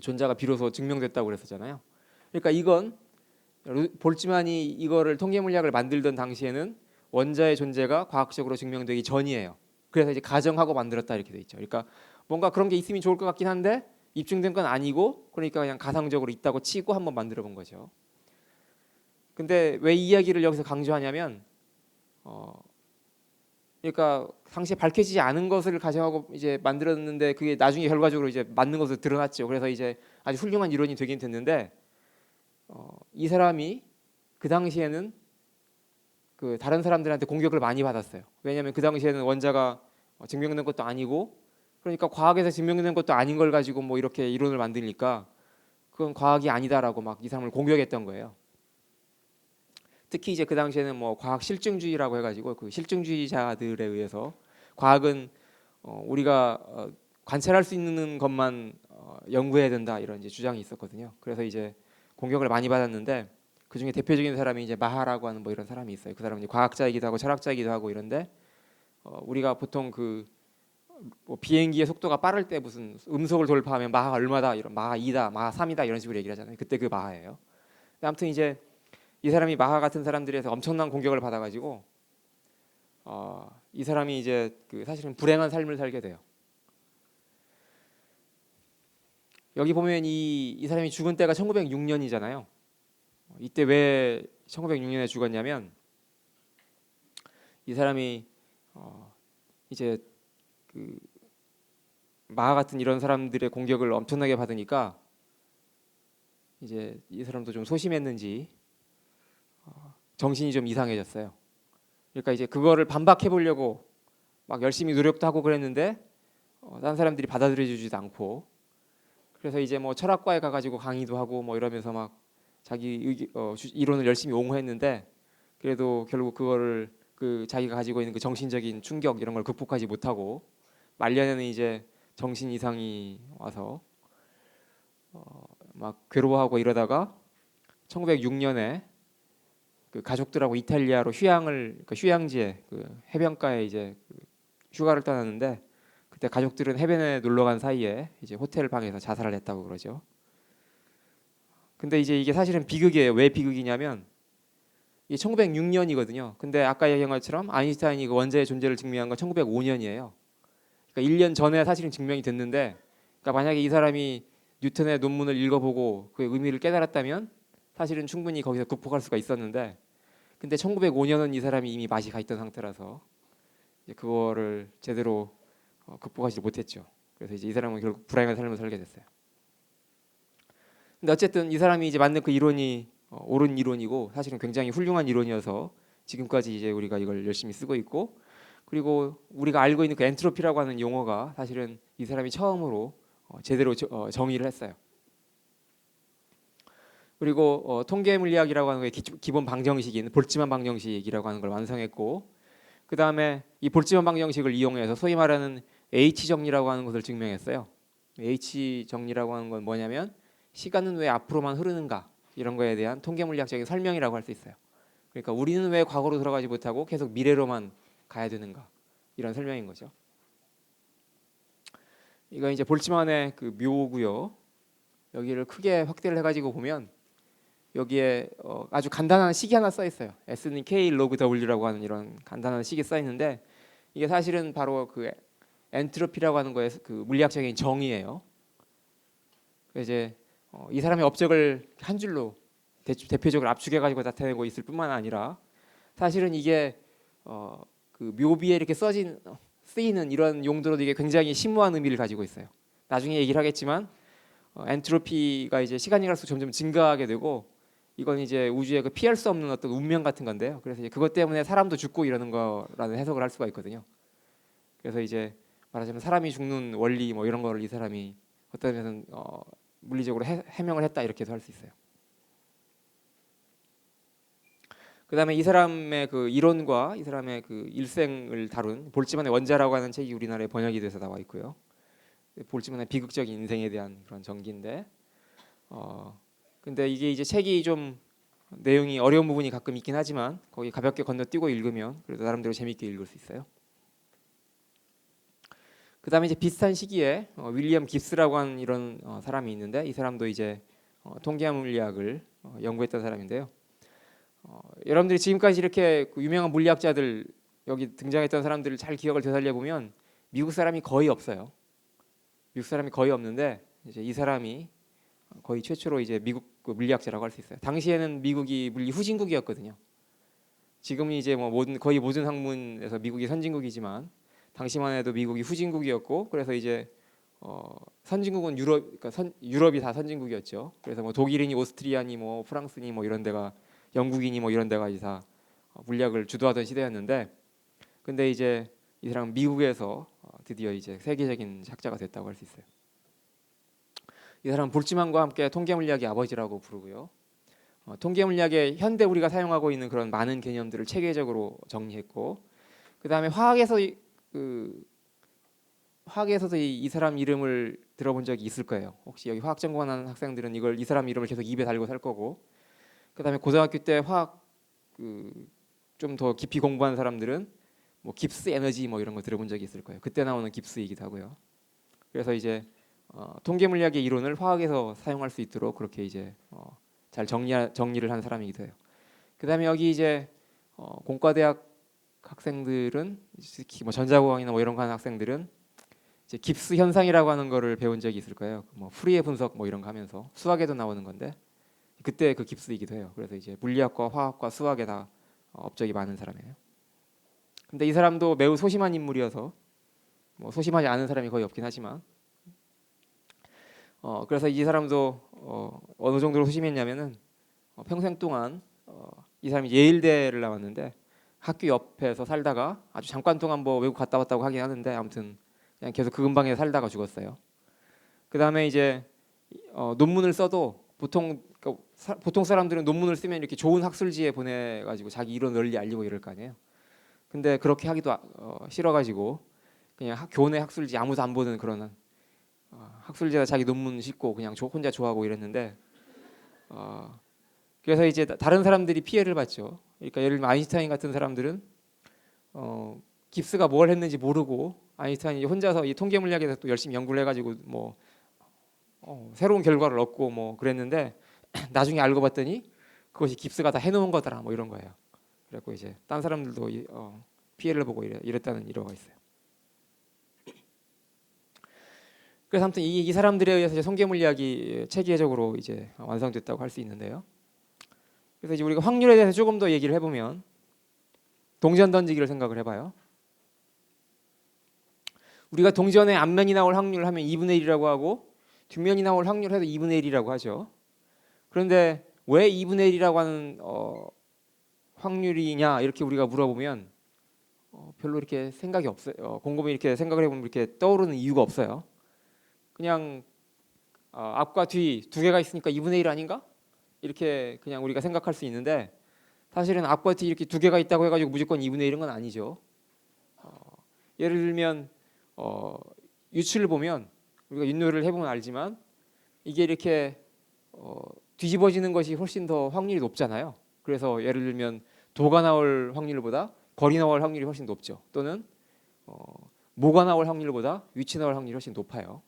존재가 비로소 증명됐다고 그랬었잖아요. 그러니까 이건 볼츠만이 이거를 통계 물리학을 만들던 당시에는 원자의 존재가 과학적으로 증명되기 전이에요. 그래서 이제 가정하고 만들었다 이렇게 돼 있죠. 그러니까 뭔가 그런 게 있으면 좋을 것 같긴 한데 입증된 건 아니고, 그러니까 그냥 가상적으로 있다고 치고 한번 만들어 본 거죠. 근데 왜 이 이야기를 여기서 강조하냐면 그러니까 당시에 밝혀지지 않은 것을 가정하고 이제 만들었는데 그게 나중에 결과적으로 이제 맞는 것으로 드러났죠. 그래서 이제 아주 훌륭한 이론이 되긴 됐는데 이 사람이 그 당시에는 그 다른 사람들한테 공격을 많이 받았어요. 왜냐하면 그 당시에는 원자가 증명된 것도 아니고 그러니까 과학에서 증명된 것도 아닌 걸 가지고 뭐 이렇게 이론을 만드니까 그건 과학이 아니다라고 막 이 사람을 공격했던 거예요. 특히 이제 그 당시에는 뭐 과학 실증주의라고 해가지고 그 실증주의자들에 의해서 과학은 우리가 관찰할 수 있는 것만 연구해야 된다 이런 이제 주장이 있었거든요. 그래서 이제 공격을 많이 받았는데 그 중에 대표적인 사람이 이제 마하라고 하는 뭐 이런 사람이 있어요. 그 사람은 과학자이기도 하고 철학자이기도 하고 이런데 우리가 보통 그 뭐 비행기의 속도가 빠를 때 무슨 음속을 돌파하면 마하 얼마다 이런 마하 2다, 마하 3이다 이런 식으로 얘기를 하잖아요. 그때 그 마하예요. 아무튼 이제 이 사람이 마하 같은 사람들에서 엄청난 공격을 받아가지고 이 사람이 이제 그 사실은 불행한 삶을 살게 돼요. 여기 보면 이 사람이 죽은 때가 1906년이잖아요. 이때 왜 1906년에 죽었냐면 이 사람이 이제 그 마하 같은 이런 사람들의 공격을 엄청나게 받으니까 이제 이 사람도 좀 소심했는지 정신이 좀 이상해졌어요. 그러니까 이제 그거를 반박해 보려고 막 열심히 노력도 하고 그랬는데 다른 사람들이 받아들여주지도 않고 그래서 이제 뭐 철학과에 가가지고 강의도 하고 뭐 이러면서 막 자기 이론을 열심히 옹호했는데 그래도 결국 그거를 그 자기가 가지고 있는 그 정신적인 충격 이런 걸 극복하지 못하고 말년에는 이제 정신 이상이 와서 막 괴로워하고 이러다가 1906년에 그 가족들하고 이탈리아로 그 휴양지에 그 해변가에 이제 그 휴가를 떠났는데 그때 가족들은 해변에 놀러 간 사이에 이제 호텔 방에서 자살을 했다고 그러죠. 근데 이제 이게 사실은 비극이에요. 왜 비극이냐면 이게 1906년이거든요. 근데 아까 얘기한 것처럼 아인슈타인이 그 원자의 존재를 증명한 건 1905년이에요. 그러니까 1년 전에 사실은 증명이 됐는데 그러니까 만약에 이 사람이 뉴턴의 논문을 읽어보고 그 의미를 깨달았다면 사실은 충분히 거기서 극복할 수가 있었는데 근데 1905년은 이 사람이 이미 맛이 가 있던 상태라서 이제 그거를 제대로 극복하지 못했죠. 그래서 이제 이 사람은 결국 불행한 삶을 살게 됐어요. 근데 어쨌든 이 사람이 이제 만든 그 이론이 옳은 이론이고 사실은 굉장히 훌륭한 이론이어서 지금까지 이제 우리가 이걸 열심히 쓰고 있고 그리고 우리가 알고 있는 그 엔트로피라고 하는 용어가 사실은 이 사람이 처음으로 제대로 정의를 했어요. 그리고 통계 물리학이라고 하는 거의 기본 방정식인 볼츠만 방정식이라고 하는 걸 완성했고 그 다음에 이 볼츠만 방정식을 이용해서 소위 말하는 H 정리라고 하는 것을 증명했어요. H 정리라고 하는 건 뭐냐면 시간은 왜 앞으로만 흐르는가 이런 거에 대한 통계 물리학적인 설명이라고 할 수 있어요. 그러니까 우리는 왜 과거로 돌아가지 못하고 계속 미래로만 가야 되는가 이런 설명인 거죠. 이거 이제 볼츠만의 그 묘고요. 여기를 크게 확대를 해가지고 보면 여기에 아주 간단한 식이 하나 써 있어요. S는 K 로그 W라고 하는 이런 간단한 식이 써 있는데 이게 사실은 바로 그 엔트로피라고 하는 거에 그 물리학적인 정의예요. 이제 이 사람의 업적을 한 줄로 대표적으로 압축해가지고 나타내고 있을 뿐만 아니라 사실은 이게 그 묘비에 이렇게 쓰이는 이런 용도로도 이게 굉장히 심오한 의미를 가지고 있어요. 나중에 얘기를 하겠지만 엔트로피가 이제 시간이 갈수록 점점 증가하게 되고 이건 이제 우주의 그 피할 수 없는 어떤 운명 같은 건데요. 그래서 이제 그것 때문에 사람도 죽고 이러는 거라는 해석을 할 수가 있거든요. 그래서 이제 말하자면 사람이 죽는 원리 뭐 이런 거를 이 사람이 어떤 면에서는 물리적으로 해명을 했다 이렇게도 할 수 있어요. 그다음에 이 사람의 그 이론과 이 사람의 그 일생을 다룬 볼츠만의 원자라고 하는 책이 우리나라에 번역이 돼서 나와 있고요. 볼츠만의 비극적인 인생에 대한 그런 전기인데, 근데 이게 이제 책이 좀 내용이 어려운 부분이 가끔 있긴 하지만 거기 가볍게 건너뛰고 읽으면 그래도 나름대로 재밌게 읽을 수 있어요. 그다음에 이제 비슷한 시기에 윌리엄 깁스라고 하는 이런 사람이 있는데 이 사람도 이제 통계학 물리학을 연구했던 사람인데요. 여러분들이 지금까지 이렇게 그 유명한 물리학자들 여기 등장했던 사람들을 잘 기억을 되살려 보면 미국 사람이 거의 없어요. 미국 사람이 거의 없는데 이제 이 사람이 거의 최초로 이제 미국 그 물리학자라고 할 수 있어요. 당시에는 미국이 물리 후진국이었거든요. 지금은 이제 뭐 거의 모든 학문에서 미국이 선진국이지만 당시만 해도 미국이 후진국이었고, 그래서 이제 선진국은 유럽이 다 선진국이었죠. 그래서 뭐 독일이니 오스트리아니 뭐 프랑스니 뭐 이런 데가, 영국이니 뭐 이런 데가 이제 다 물리학을 주도하던 시대였는데, 근데 이제 이 사람 미국에서 드디어 이제 세계적인 학자가 됐다고 할 수 있어요. 이 사람 볼츠만과 함께 통계 물리학의 아버지라고 부르고요. 통계 물리학의 현대 우리가 사용하고 있는 그런 많은 개념들을 체계적으로 정리했고, 그 다음에 화학에서도 이 사람 이름을 들어본 적이 있을 거예요. 혹시 여기 화학 전공하는 학생들은 이 사람 이름을 계속 입에 달고 살 거고, 그 다음에 고등학교 때 화학 좀 더 깊이 공부하는 사람들은 뭐 깁스 에너지 뭐 이런 거 들어본 적이 있을 거예요. 그때 나오는 깁스이기도 하고요. 그래서 이제 통계 물리학의 이론을 화학에서 사용할 수 있도록 그렇게 이제 잘 정리를 한 사람이기도 해요. 그다음에 여기 이제 공과대학 학생들은, 특히 뭐 전자공학이나 뭐 이런 거 하는 학생들은 이제 깁스 현상이라고 하는 거를 배운 적이 있을 거예요. 뭐 프리에 분석 뭐 이런 거 하면서 수학에도 나오는 건데, 그때 그 깁스이기도 해요. 그래서 이제 물리학과 화학과 수학에 다 업적이 많은 사람이에요. 근데 이 사람도 매우 소심한 인물이어서, 뭐 소심하지 않은 사람이 거의 없긴 하지만, 그래서 이 사람도 어느 정도로 소심했냐면은 평생 동안 이 사람이 예일대를 나왔는데 학교 옆에서 살다가 아주 잠깐 동안 뭐 외국 갔다 왔다고 하긴 하는데, 아무튼 그냥 계속 그 근방에 살다가 죽었어요. 그 다음에 이제 논문을 써도 보통 사람들은 논문을 쓰면 이렇게 좋은 학술지에 보내가지고 자기 이론 널리 알리고 이럴 거 아니에요. 근데 그렇게 하기도 싫어가지고 그냥 교내 학술지 아무도 안 보는 그런 학술지에다 자기 논문 싣고 그냥 혼자 좋아하고 이랬는데, 그래서 이제 다른 사람들이 피해를 봤죠. 그러니까 예를 들면 아인슈타인 같은 사람들은 깁스가 뭘 했는지 모르고 아인슈타인이 혼자서 이 통계 물리학에 대해서 또 열심히 연구를 해가지고 뭐 새로운 결과를 얻고 뭐 그랬는데 나중에 알고 봤더니 그것이 깁스가 다 해놓은 거더라 뭐 이런 거예요. 그래갖고 이제 딴 사람들도 피해를 보고 이랬다는 일화가 있어요. 그래서 아무튼 이 사람들에 의해서 이제 통계 물리학이 체계적으로 이제 완성됐다고 할 수 있는데요. 그래서 이제 우리가 확률에 대해서 조금 더 얘기를 해보면, 동전 던지기를 생각을 해봐요. 우리가 동전에 앞면이 나올 확률 하면 2분의 1이라고 하고 뒷면이 나올 확률 해도 2분의 1이라고 하죠. 그런데 왜 2분의 1이라고 하는 확률이냐 이렇게 우리가 물어보면 별로 이렇게 생각이 없어요. 곰곰이 이렇게 생각을 해보면 이렇게 떠오르는 이유가 없어요. 그냥 앞과 뒤 두 개가 있으니까 2분의 1 아닌가? 이렇게 그냥 우리가 생각할 수 있는데, 사실은 앞과 뒤 이렇게 두 개가 있다고 해가지고 무조건 2분의 1은 건 아니죠. 예를 들면 유추를 보면, 우리가 윷놀이를 해보면 알지만 이게 이렇게 뒤집어지는 것이 훨씬 더 확률이 높잖아요. 그래서 예를 들면 도가 나올 확률보다 거리 나올 확률이 훨씬 높죠. 또는 모가 나올 확률보다 위치 나올 확률이 훨씬 높아요.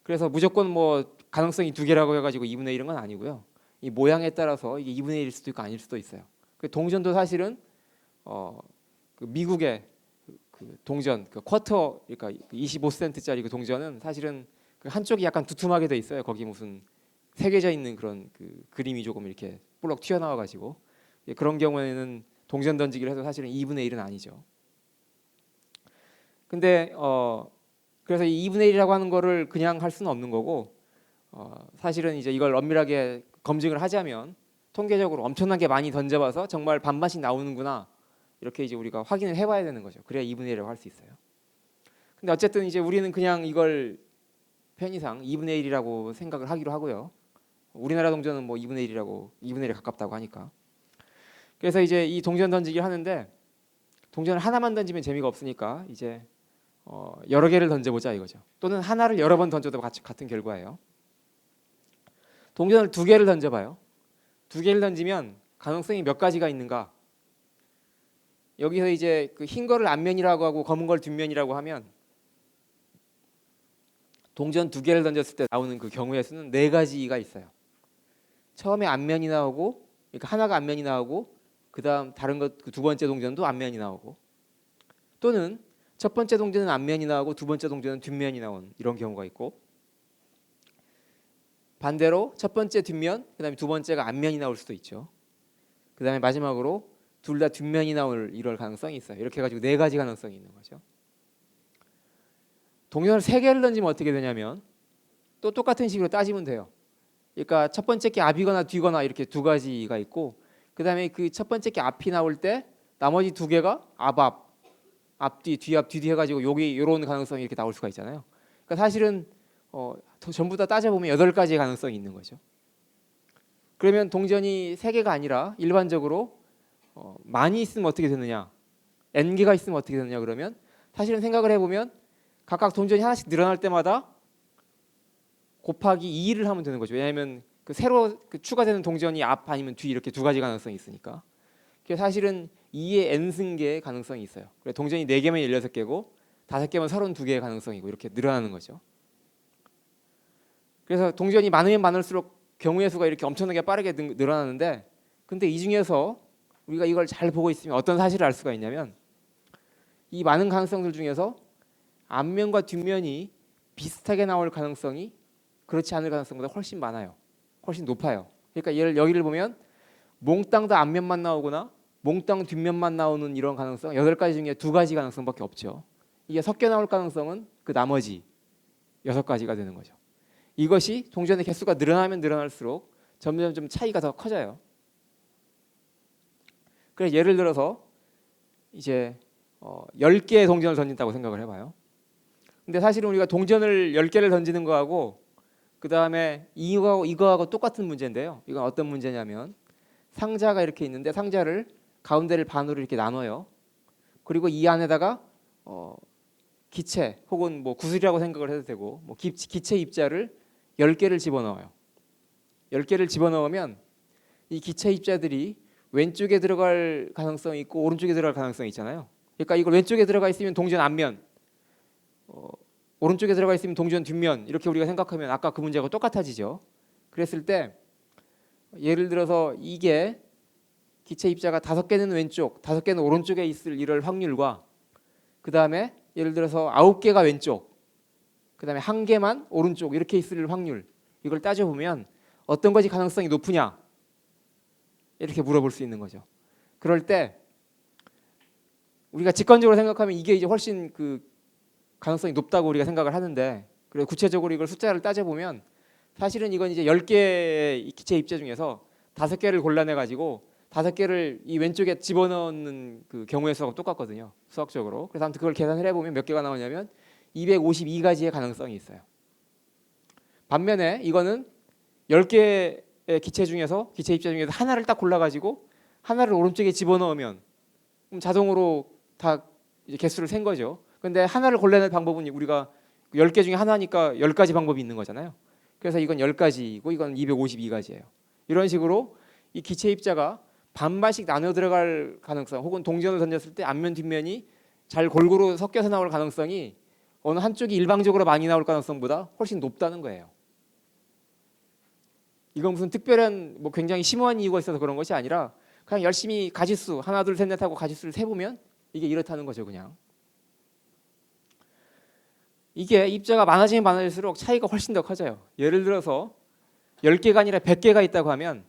그래서 무조건 뭐 가능성이 두 개라고 해가지고 2분의 1은 건 아니고요. 이 모양에 따라서 이게 2분의 1일 수도 있고 아닐 수도 있어요. 그 동전도 사실은 그 미국의 그 동전, 그 쿼터, 그러니까 25센트짜리 그 동전은 사실은 그 한쪽이 약간 두툼하게 돼 있어요. 거기 무슨 새겨져 있는 그런 그 그림이 조금 이렇게 볼록 튀어나와가지고, 그런 경우에는 동전 던지기를 해도 사실은 2분의 1은 아니죠. 근데 그래서 이 2분의 1이라고 하는 거를 그냥 할 수는 없는 거고, 사실은 이제 이걸 엄밀하게 검증을 하자면 통계적으로 엄청나게 많이 던져봐서 정말 반반씩 나오는구나 이렇게 이제 우리가 확인을 해봐야 되는 거죠. 그래야 2분의 1이라고 할 수 있어요. 근데 어쨌든 이제 우리는 그냥 이걸 편의상 2분의 1이라고 생각을 하기로 하고요. 우리나라 동전은 뭐 2분의 1이라고 2분의 1에 가깝다고 하니까. 그래서 이제 이 동전 던지기를 하는데, 동전을 하나만 던지면 재미가 없으니까 이제 여러 개를 던져보자 이거죠. 또는 하나를 여러 번 던져도 같은 결과예요. 동전을 두 개를 던져봐요. 두 개를 던지면 가능성이 몇 가지가 있는가? 여기서 이제 그 흰 거를 앞면이라고 하고 검은 걸 뒷면이라고 하면, 동전 두 개를 던졌을 때 나오는 그 경우의 수는 네 가지가 있어요. 처음에 앞면이 나오고, 그러니까 하나가 앞면이 나오고, 그 다음 다른 것 그 두 번째 동전도 앞면이 나오고, 또는 첫 번째 동전은 앞면이 나오고 두 번째 동전은 뒷면이 나온 이런 경우가 있고, 반대로 첫 번째 뒷면, 그다음에 두 번째가 앞면이 나올 수도 있죠. 그다음에 마지막으로 둘 다 뒷면이 나올 이럴 가능성이 있어요. 이렇게 해가지고 네 가지 가능성이 있는 거죠. 동전을 세 개를 던지면 어떻게 되냐면 또 똑같은 식으로 따지면 돼요. 그러니까 첫 번째 게 앞이거나 뒤거나 이렇게 두 가지가 있고, 그다음에 그 첫 번째 게 앞이 나올 때 나머지 두 개가 앞뒤 뒤앞 뒤뒤 해가지고 여기 이런 가능성이 이렇게 나올 수가 있잖아요. 그러니까 사실은 전부 다 따져보면 8가지의 가능성이 있는 거죠. 그러면 동전이 3개가 아니라 일반적으로 많이 있으면 어떻게 되느냐, n개가 있으면 어떻게 되느냐, 그러면 사실은 생각을 해보면 각각 동전이 하나씩 늘어날 때마다 곱하기 2를 하면 되는 거죠. 왜냐하면 그 새로 추가되는 동전이 앞 아니면 뒤 이렇게 두 가지 가능성이 있으니까. 그래서 사실은 2의 n승계의 가능성이 있어요. 그래서 동전이 4개면 16개고 5개면 32개의 가능성이고 이렇게 늘어나는 거죠. 그래서 동전이 많으면 많을수록 경우의 수가 이렇게 엄청나게 빠르게 늘어나는데, 근데 이 중에서 우리가 이걸 잘 보고 있으면 어떤 사실을 알 수가 있냐면 이 많은 가능성들 중에서 앞면과 뒷면이 비슷하게 나올 가능성이 그렇지 않을 가능성보다 훨씬 많아요. 훨씬 높아요. 그러니까 여기를 보면 몽땅 다 앞면만 나오거나 몽땅 뒷면만 나오는 이런 가능성 8가지 중에 2가지 가능성밖에 없죠. 이게 섞여 나올 가능성은 그 나머지 6가지가 되는 거죠. 이것이 동전의 개수가 늘어나면 늘어날수록 점점 좀 차이가 더 커져요. 그래서 예를 들어서 이제 10개의 동전을 던진다고 생각을 해봐요. 근데 사실은 우리가 동전을 10개를 던지는 거하고 그 다음에 이거하고 똑같은 문제인데요. 이건 어떤 문제냐면 상자가 이렇게 있는데 상자를 가운데를 반으로 이렇게 나눠요. 그리고 이 안에다가 기체 혹은 뭐 구슬이라고 생각을 해도 되고 뭐 기체 입자를 10개를 집어넣어요. 10개를 집어넣으면 이 기체 입자들이 왼쪽에 들어갈 가능성이 있고 오른쪽에 들어갈 가능성이 있잖아요. 그러니까 이걸 왼쪽에 들어가 있으면 동전 앞면, 오른쪽에 들어가 있으면 동전 뒷면, 이렇게 우리가 생각하면 아까 그 문제하고 똑같아지죠. 그랬을 때 예를 들어서 이게 기체 입자가 5개는 왼쪽, 5개는 오른쪽에 있을 이럴 확률과 그 다음에 예를 들어서 9개가 왼쪽, 그 다음에 1개만 오른쪽 이렇게 있을 확률, 이걸 따져보면 어떤 것이 가능성이 높으냐 이렇게 물어볼 수 있는 거죠. 그럴 때 우리가 직관적으로 생각하면 이게 이제 훨씬 그 가능성이 높다고 우리가 생각을 하는데, 그래서 구체적으로 이걸 숫자를 따져보면 사실은 이건 이제 10개의 기체 입자 중에서 5개를 골라내 가지고 5개를 이 왼쪽에 집어넣는 그 경우의 수하고 똑같거든요, 수학적으로. 그래서 아무튼 그걸 계산을 해보면 몇 개가 나오냐면 252가지의 가능성이 있어요. 반면에 이거는 10개의 기체 입자 중에서 하나를 딱 골라가지고 하나를 오른쪽에 집어넣으면 자동으로 다 이제 개수를 센 거죠. 근데 하나를 골라낼 방법은 우리가 10개 중에 하나니까 10가지 방법이 있는 거잖아요. 그래서 이건 10가지고 이건 252가지예요. 이런 식으로 이 기체 입자가 반반씩 나눠 들어갈 가능성, 혹은 동전을 던졌을 때 앞면 뒷면이 잘 골고루 섞여서 나올 가능성이 어느 한쪽이 일방적으로 많이 나올 가능성보다 훨씬 높다는 거예요. 이건 무슨 특별한 뭐 굉장히 심오한 이유가 있어서 그런 것이 아니라 그냥 열심히 가지수 하나 둘 셋 넷 하고 가지수를 세보면 이게 이렇다는 거죠. 그냥 이게 입자가 많아지면 많아질수록 차이가 훨씬 더 커져요. 예를 들어서 10개가 아니라 100개가 있다고 하면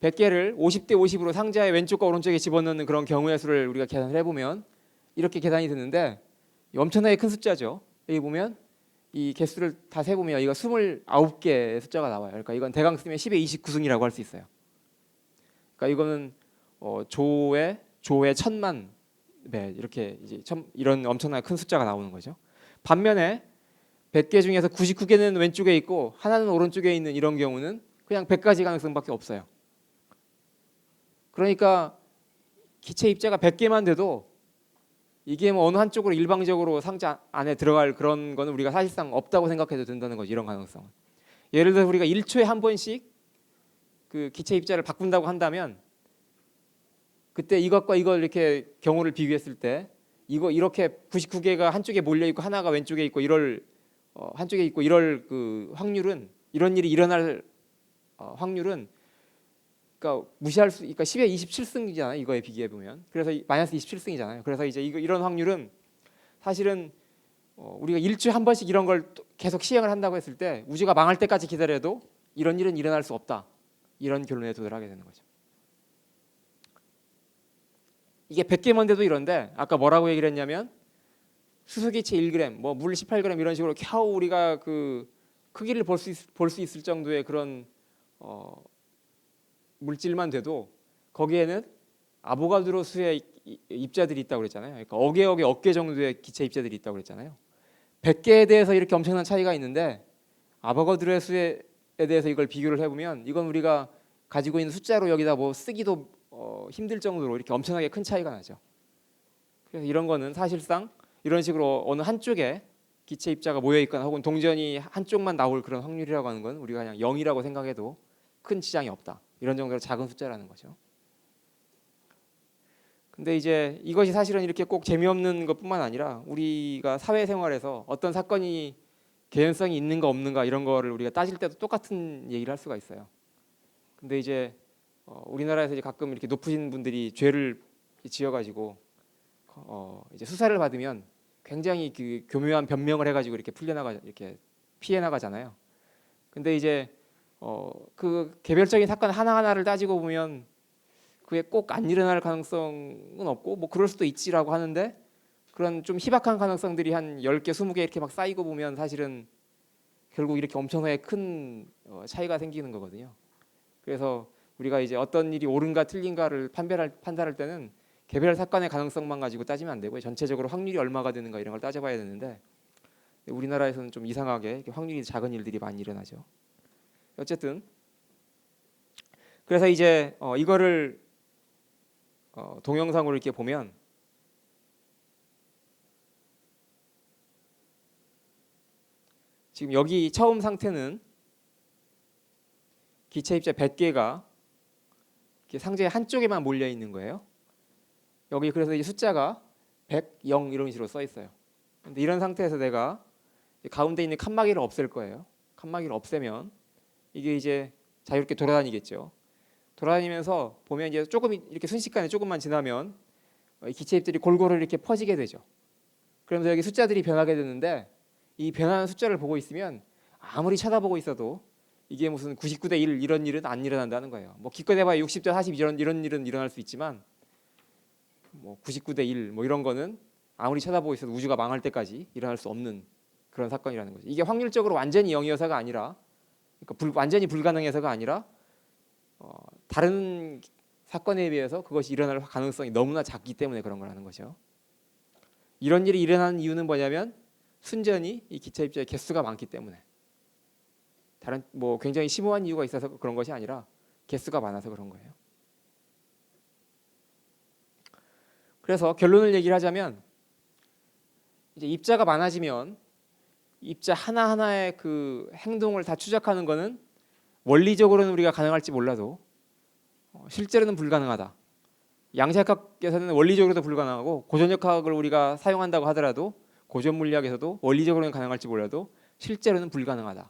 100개를 50대 50으로 상자의 왼쪽과 오른쪽에 집어넣는 그런 경우의 수를 우리가 계산을 해보면 이렇게 계산이 되는데 엄청나게 큰 숫자죠. 여기 보면 이 개수를 다 세보면 여기가 29개의 숫자가 나와요. 그러니까 이건 대강 쓰면 10의 29승이라고 할 수 있어요. 그러니까 이거는 조의 1000만 배, 이렇게 이제 이런 엄청나게 큰 숫자가 나오는 거죠. 반면에 100개 중에서 99개는 왼쪽에 있고 하나는 오른쪽에 있는 이런 경우는 그냥 100가지 가능성밖에 없어요. 그러니까 기체 입자가 100개만 돼도 이게 뭐 어느 한쪽으로 일방적으로 상자 안에 들어갈 그런 거는 우리가 사실상 없다고 생각해도 된다는 거죠. 이런 가능성은. 예를 들어서 우리가 1초에 한 번씩 그 기체 입자를 바꾼다고 한다면 그때 이것과 이걸 이렇게 경우를 비교했을 때 이거 이렇게 99개가 한쪽에 몰려 있고 하나가 왼쪽에 있고 이럴 한쪽에 있고 이럴 그 확률은, 이런 일이 일어날 확률은 그러니까 무시할 수, 그러니까 10의 27승이잖아요. 이거에 비교해 보면. 그래서 마이너스 27승이잖아요. 그래서 이제 이런 확률은 사실은 우리가 일주일에 한 번씩 이런 걸 계속 시행을 한다고 했을 때 우주가 망할 때까지 기다려도 이런 일은 일어날 수 없다. 이런 결론에 도달하게 되는 거죠. 이게 100개만 돼도 이런데 아까 뭐라고 얘기를 했냐면 수소기체 1g, 뭐 물 18g 이런 식으로 겨우 우리가 그 크기를 볼 수 있을 정도의 그런 물질만 돼도 거기에는 아보가드로 수의 입자들이 있다고 그랬잖아요. 그러니까 억개 정도의 기체 입자들이 있다고 그랬잖아요. 100개에 대해서 이렇게 엄청난 차이가 있는데 아보가드로의 수에 대해서 이걸 비교를 해보면 이건 우리가 가지고 있는 숫자로 여기다 뭐 쓰기도 힘들 정도로 이렇게 엄청나게 큰 차이가 나죠. 그래서 이런 거는 사실상 이런 식으로 어느 한쪽에 기체 입자가 모여 있거나 혹은 동전이 한쪽만 나올 그런 확률이라고 하는 건 우리가 그냥 0이라고 생각해도 큰 지장이 없다. 이런 정도로 작은 숫자라는 거죠. 근데 이제 이것이 사실은 이렇게 꼭 재미없는 것뿐만 아니라 우리가 사회생활에서 어떤 사건이 개연성이 있는가 없는가 이런 거를 우리가 따질 때도 똑같은 얘기를 할 수가 있어요. 근데 이제 우리나라에서 이제 가끔 이렇게 높으신 분들이 죄를 지어가지고 이제 수사를 받으면 굉장히 그 교묘한 변명을 해가지고 이렇게 이렇게 피해 나가잖아요. 근데 이제 그 개별적인 사건 하나하나를 따지고 보면 그게 꼭 안 일어날 가능성은 없고 뭐 그럴 수도 있지라고 하는데 그런 좀 희박한 가능성들이 한 10개, 20개 이렇게 막 쌓이고 보면 사실은 결국 이렇게 엄청나게 큰 차이가 생기는 거거든요. 그래서 우리가 이제 어떤 일이 옳은가 틀린가를 판단할 때는 개별 사건의 가능성만 가지고 따지면 안 되고요. 전체적으로 확률이 얼마가 되는가 이런 걸 따져봐야 되는데 우리나라에서는 좀 이상하게 확률이 작은 일들이 많이 일어나죠. 어쨌든 그래서 이제 이거를 동영상으로 이렇게 보면 지금 여기 처음 상태는 기체 입자 100개가 상자의 한쪽에만 몰려 있는 거예요. 여기 그래서 이 숫자가 100, 0 이런 식으로 써 있어요. 근데 이런 상태에서 내가 가운데 있는 칸막이를 없앨 거예요. 칸막이를 없애면 이게 이제 자유롭게 돌아다니겠죠. 돌아다니면서 보면 이제 조금 이렇게 순식간에 조금만 지나면 이 기체 입들이 골고루 이렇게 퍼지게 되죠. 그러면서 여기 숫자들이 변하게 되는데 이 변하는 숫자를 보고 있으면 아무리 쳐다보고 있어도 이게 무슨 99대 1 이런 일은 안 일어난다는 거예요. 뭐 기껏 해봐야 60대 40 이런 일은 일어날 수 있지만 뭐 99대 1 뭐 이런 거는 아무리 쳐다보고 있어도 우주가 망할 때까지 일어날 수 없는 그런 사건이라는 거죠. 이게 확률적으로 완전히 0이어서가 아니라 그러니까 완전히 불가능해서가 아니라 다른 사건에 비해서 그것이 일어날 가능성이 너무나 작기 때문에 그런 거라는 거죠. 이런 일이 일어나는 이유는 뭐냐면 순전히 이 기체 입자의 개수가 많기 때문에 다른 뭐 굉장히 심오한 이유가 있어서 그런 것이 아니라 개수가 많아서 그런 거예요. 그래서 결론을 얘기를 하자면 이제 입자가 많아지면 입자 하나하나의 그 행동을 다 추적하는 거는 원리적으로는 우리가 가능할지 몰라도 실제로는 불가능하다. 양자역학에서는 원리적으로도 불가능하고 고전역학을 우리가 사용한다고 하더라도 고전 물리학에서도 원리적으로는 가능할지 몰라도 실제로는 불가능하다.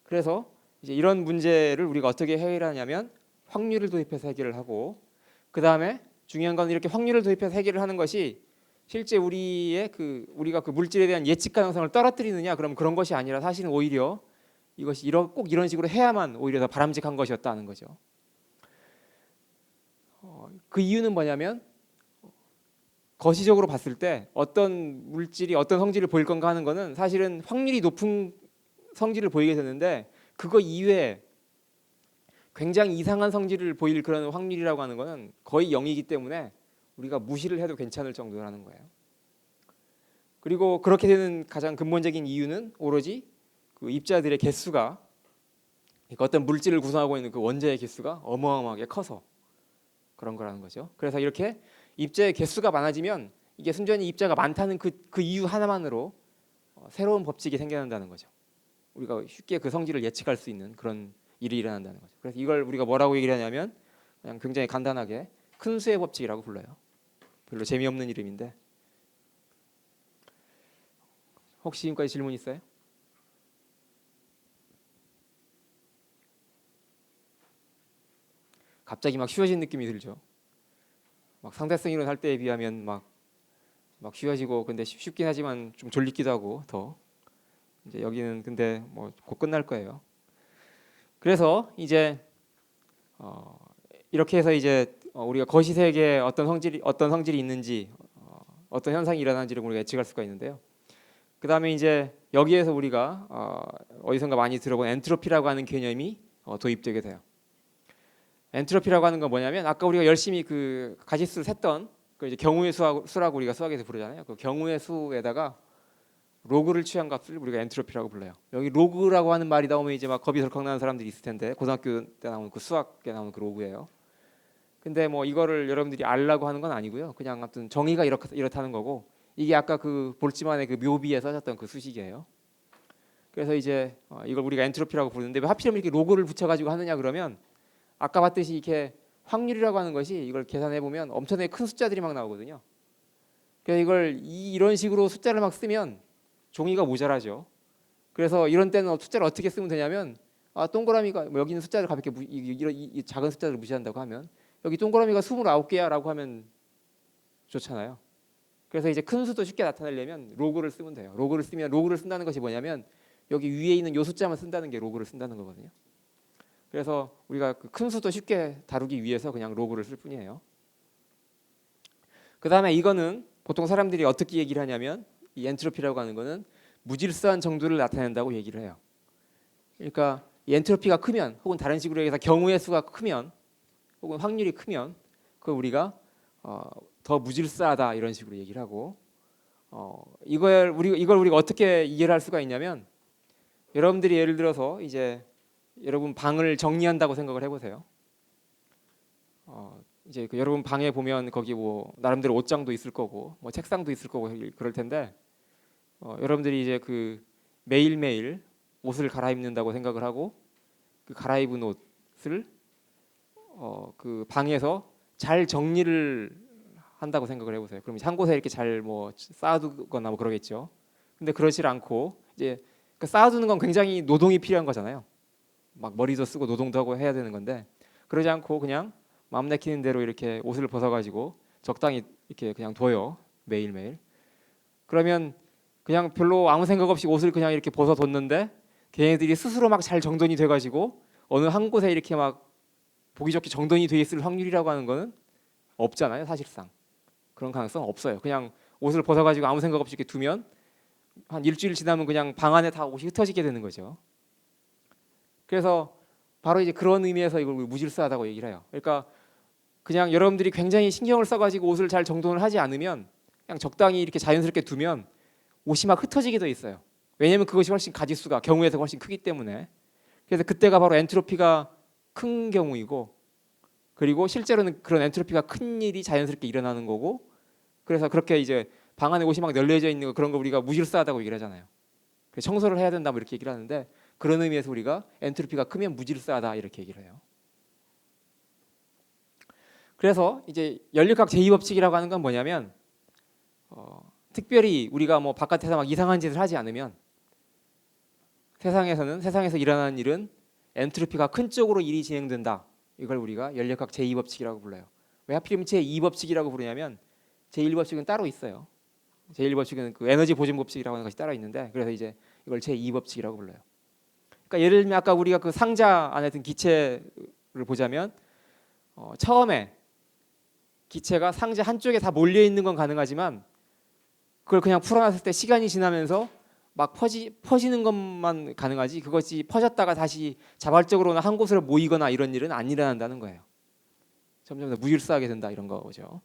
그래서 이제 이런 문제를 우리가 어떻게 해결하냐면 확률을 도입해서 해결을 하고 그 다음에 중요한 건 이렇게 확률을 도입해서 해결을 하는 것이 실제 우리가 그 물질에 대한 예측 가능성을 떨어뜨리느냐 그럼 그런 것이 아니라 사실은 오히려 이것이 꼭 이런 식으로 해야만 오히려 더 바람직한 것이었다는 거죠. 그 이유는 뭐냐면 거시적으로 봤을 때 어떤 물질이 어떤 성질을 보일 건가 하는 거는 사실은 확률이 높은 성질을 보이게 되는데 그거 이외에 굉장히 이상한 성질을 보일 그런 확률이라고 하는 거는 거의 0이기 때문에 우리가 무시를 해도 괜찮을 정도라는 거예요. 그리고 그렇게 되는 가장 근본적인 이유는 오로지 그 입자들의 개수가 그러니까 어떤 물질을 구성하고 있는 그 원자의 개수가 어마어마하게 커서 그런 거라는 거죠. 그래서 이렇게 입자의 개수가 많아지면 이게 순전히 입자가 많다는 그 이유 하나만으로 새로운 법칙이 생겨난다는 거죠. 우리가 쉽게 그 성질을 예측할 수 있는 그런 일이 일어난다는 거죠. 그래서 이걸 우리가 뭐라고 얘기를 하냐면 그냥 굉장히 간단하게 큰 수의 법칙이라고 불러요. 별로 재미없는 이름인데 혹시 지금까지 질문 있어요? 갑자기 막 쉬워진 느낌이 들죠. 막 상대성 이론 할 때에 비하면 막 쉬워지고 근데 쉽긴 하지만 좀 졸리기도 하고 더 이제 여기는 근데 뭐 곧 끝날 거예요. 그래서 이제 이렇게 해서 이제 우리가 거시색에 어떤 성질이 있는지 어떤 현상이 일어나는지를 우리가 예측할 수가 있는데요. 그 다음에 이제 여기에서 우리가 어디선가 많이 들어본 엔트로피라고 하는 개념이 도입되게 돼요. 엔트로피라고 하는 건 뭐냐면 아까 우리가 열심히 그 가짓수를 셌던 그 이제 경우의 수라고 우리가 수학에서 부르잖아요. 그 경우의 수에다가 로그를 취한 값을 우리가 엔트로피라고 불러요. 여기 로그라고 하는 말이 나오면 이제 막 겁이 덜컥 나는 사람들이 있을 텐데 고등학교 때 나오는 그 수학에 나오는 그 로그예요. 근데 뭐 이거를 여러분들이 알라고 하는 건 아니고요. 그냥 아무튼 정의가 이렇다는 거고 이게 아까 그 볼츠만의 그 묘비에 써졌던 그 수식이에요. 그래서 이제 이걸 우리가 엔트로피라고 부르는데 왜 하필이면 이렇게 로그를 붙여가지고 하느냐 그러면 아까 봤듯이 이렇게 확률이라고 하는 것이 이걸 계산해 보면 엄청나게 큰 숫자들이 막 나오거든요. 그래서 이걸 이런 식으로 숫자를 막 쓰면 종이가 모자라죠. 그래서 이런 때는 숫자를 어떻게 쓰면 되냐면 동그라미가 뭐 여기 있는 숫자를 가볍게 이 작은 숫자를 무시한다고 하면 여기 동그라미가 29개야라고 하면 좋잖아요. 그래서 이제 큰 수도 쉽게 나타내려면 로그를 쓰면 돼요. 로그를 쓴다는 것이 뭐냐면 여기 위에 있는 요 숫자만 쓴다는 게 로그를 쓴다는 거거든요. 그래서 우리가 그 큰 수도 쉽게 다루기 위해서 그냥 로그를 쓸 뿐이에요. 그 다음에 이거는 보통 사람들이 어떻게 얘기를 하냐면 이 엔트로피라고 하는 거는 무질서한 정도를 나타낸다고 얘기를 해요. 그러니까 이 엔트로피가 크면 혹은 다른 식으로 얘기해서 경우의 수가 크면 혹은 확률이 크면 그걸 우리가 더 무질서하다 이런 식으로 얘기를 하고 이걸 우리가 어떻게 이해를 할 수가 있냐면 여러분들이 예를 들어서 이제 여러분 방을 정리한다고 생각을 해보세요. 이제 그 여러분 방에 보면 거기 뭐 나름대로 옷장도 있을 거고 뭐 책상도 있을 거고 그럴 텐데 여러분들이 이제 그 매일매일 옷을 갈아입는다고 생각을 하고 그 갈아입은 옷을 그 방에서 잘 정리를 한다고 생각을 해보세요. 그럼 한 곳에 이렇게 잘 뭐 쌓아두거나 뭐 그러겠죠. 근데 그러질 않고 이제 그 쌓아두는 건 굉장히 노동이 필요한 거잖아요. 막 머리도 쓰고 노동도 하고 해야 되는 건데 그러지 않고 그냥 마음 내키는 대로 이렇게 옷을 벗어가지고 적당히 이렇게 그냥 둬요. 매일매일. 그러면 그냥 별로 아무 생각 없이 옷을 그냥 이렇게 벗어뒀는데 걔네들이 스스로 막 잘 정돈이 돼가지고 어느 한 곳에 이렇게 막 보기 좋게 정돈이 돼 있을 확률이라고 하는 거는 없잖아요. 사실상. 그런 가능성은 없어요. 그냥 옷을 벗어가지고 아무 생각 없이 이렇게 두면 한 일주일 지나면 그냥 방 안에 다 옷이 흩어지게 되는 거죠. 그래서 바로 이제 그런 의미에서 이걸 무질서하다고 얘기를 해요. 그러니까 그냥 여러분들이 굉장히 신경을 써가지고 옷을 잘 정돈을 하지 않으면 그냥 적당히 이렇게 자연스럽게 두면 옷이 막 흩어지게 돼 있어요. 왜냐하면 그것이 훨씬 가짓수가 경우에서 훨씬 크기 때문에. 그래서 그때가 바로 엔트로피가 큰 경우이고 그리고 실제로는 그런 엔트로피가 큰 일이 자연스럽게 일어나는 거고 그래서 그렇게 이제 방 안에 옷이 막 널려져 있는 거 그런 거 우리가 무질서하다고 얘기를 하잖아요. 그래서 청소를 해야 된다 뭐 이렇게 얘기를 하는데 그런 의미에서 우리가 엔트로피가 크면 무질서하다 이렇게 얘기를 해요. 그래서 이제 연립학 제2법칙이라고 하는 건 뭐냐면 특별히 우리가 뭐 바깥에서 막 이상한 짓을 하지 않으면 세상에서 일어나는 일은 엔트로피가 큰 쪽으로 일이 진행된다. 이걸 우리가 연립학 제2법칙이라고 불러요. 왜 하필이면 제2법칙이라고 부르냐면 제1법칙은 따로 있어요. 제1법칙은 그 에너지 보존 법칙이라고 하는 것이 따로 있는데 그래서 이제 이걸 제2법칙이라고 불러요. 그러니까 예를 들면 아까 우리가 그 상자 안에 든 기체를 보자면 처음에 기체가 상자 한쪽에 다 몰려 있는 건 가능하지만 그걸 그냥 풀어놨을 때 시간이 지나면서 막 퍼지는 것만 가능하지 그것이 퍼졌다가 다시 자발적으로는 한 곳으로 모이거나 이런 일은 안 일어난다는 거예요. 점점 더 무질서하게 된다 이런 거죠.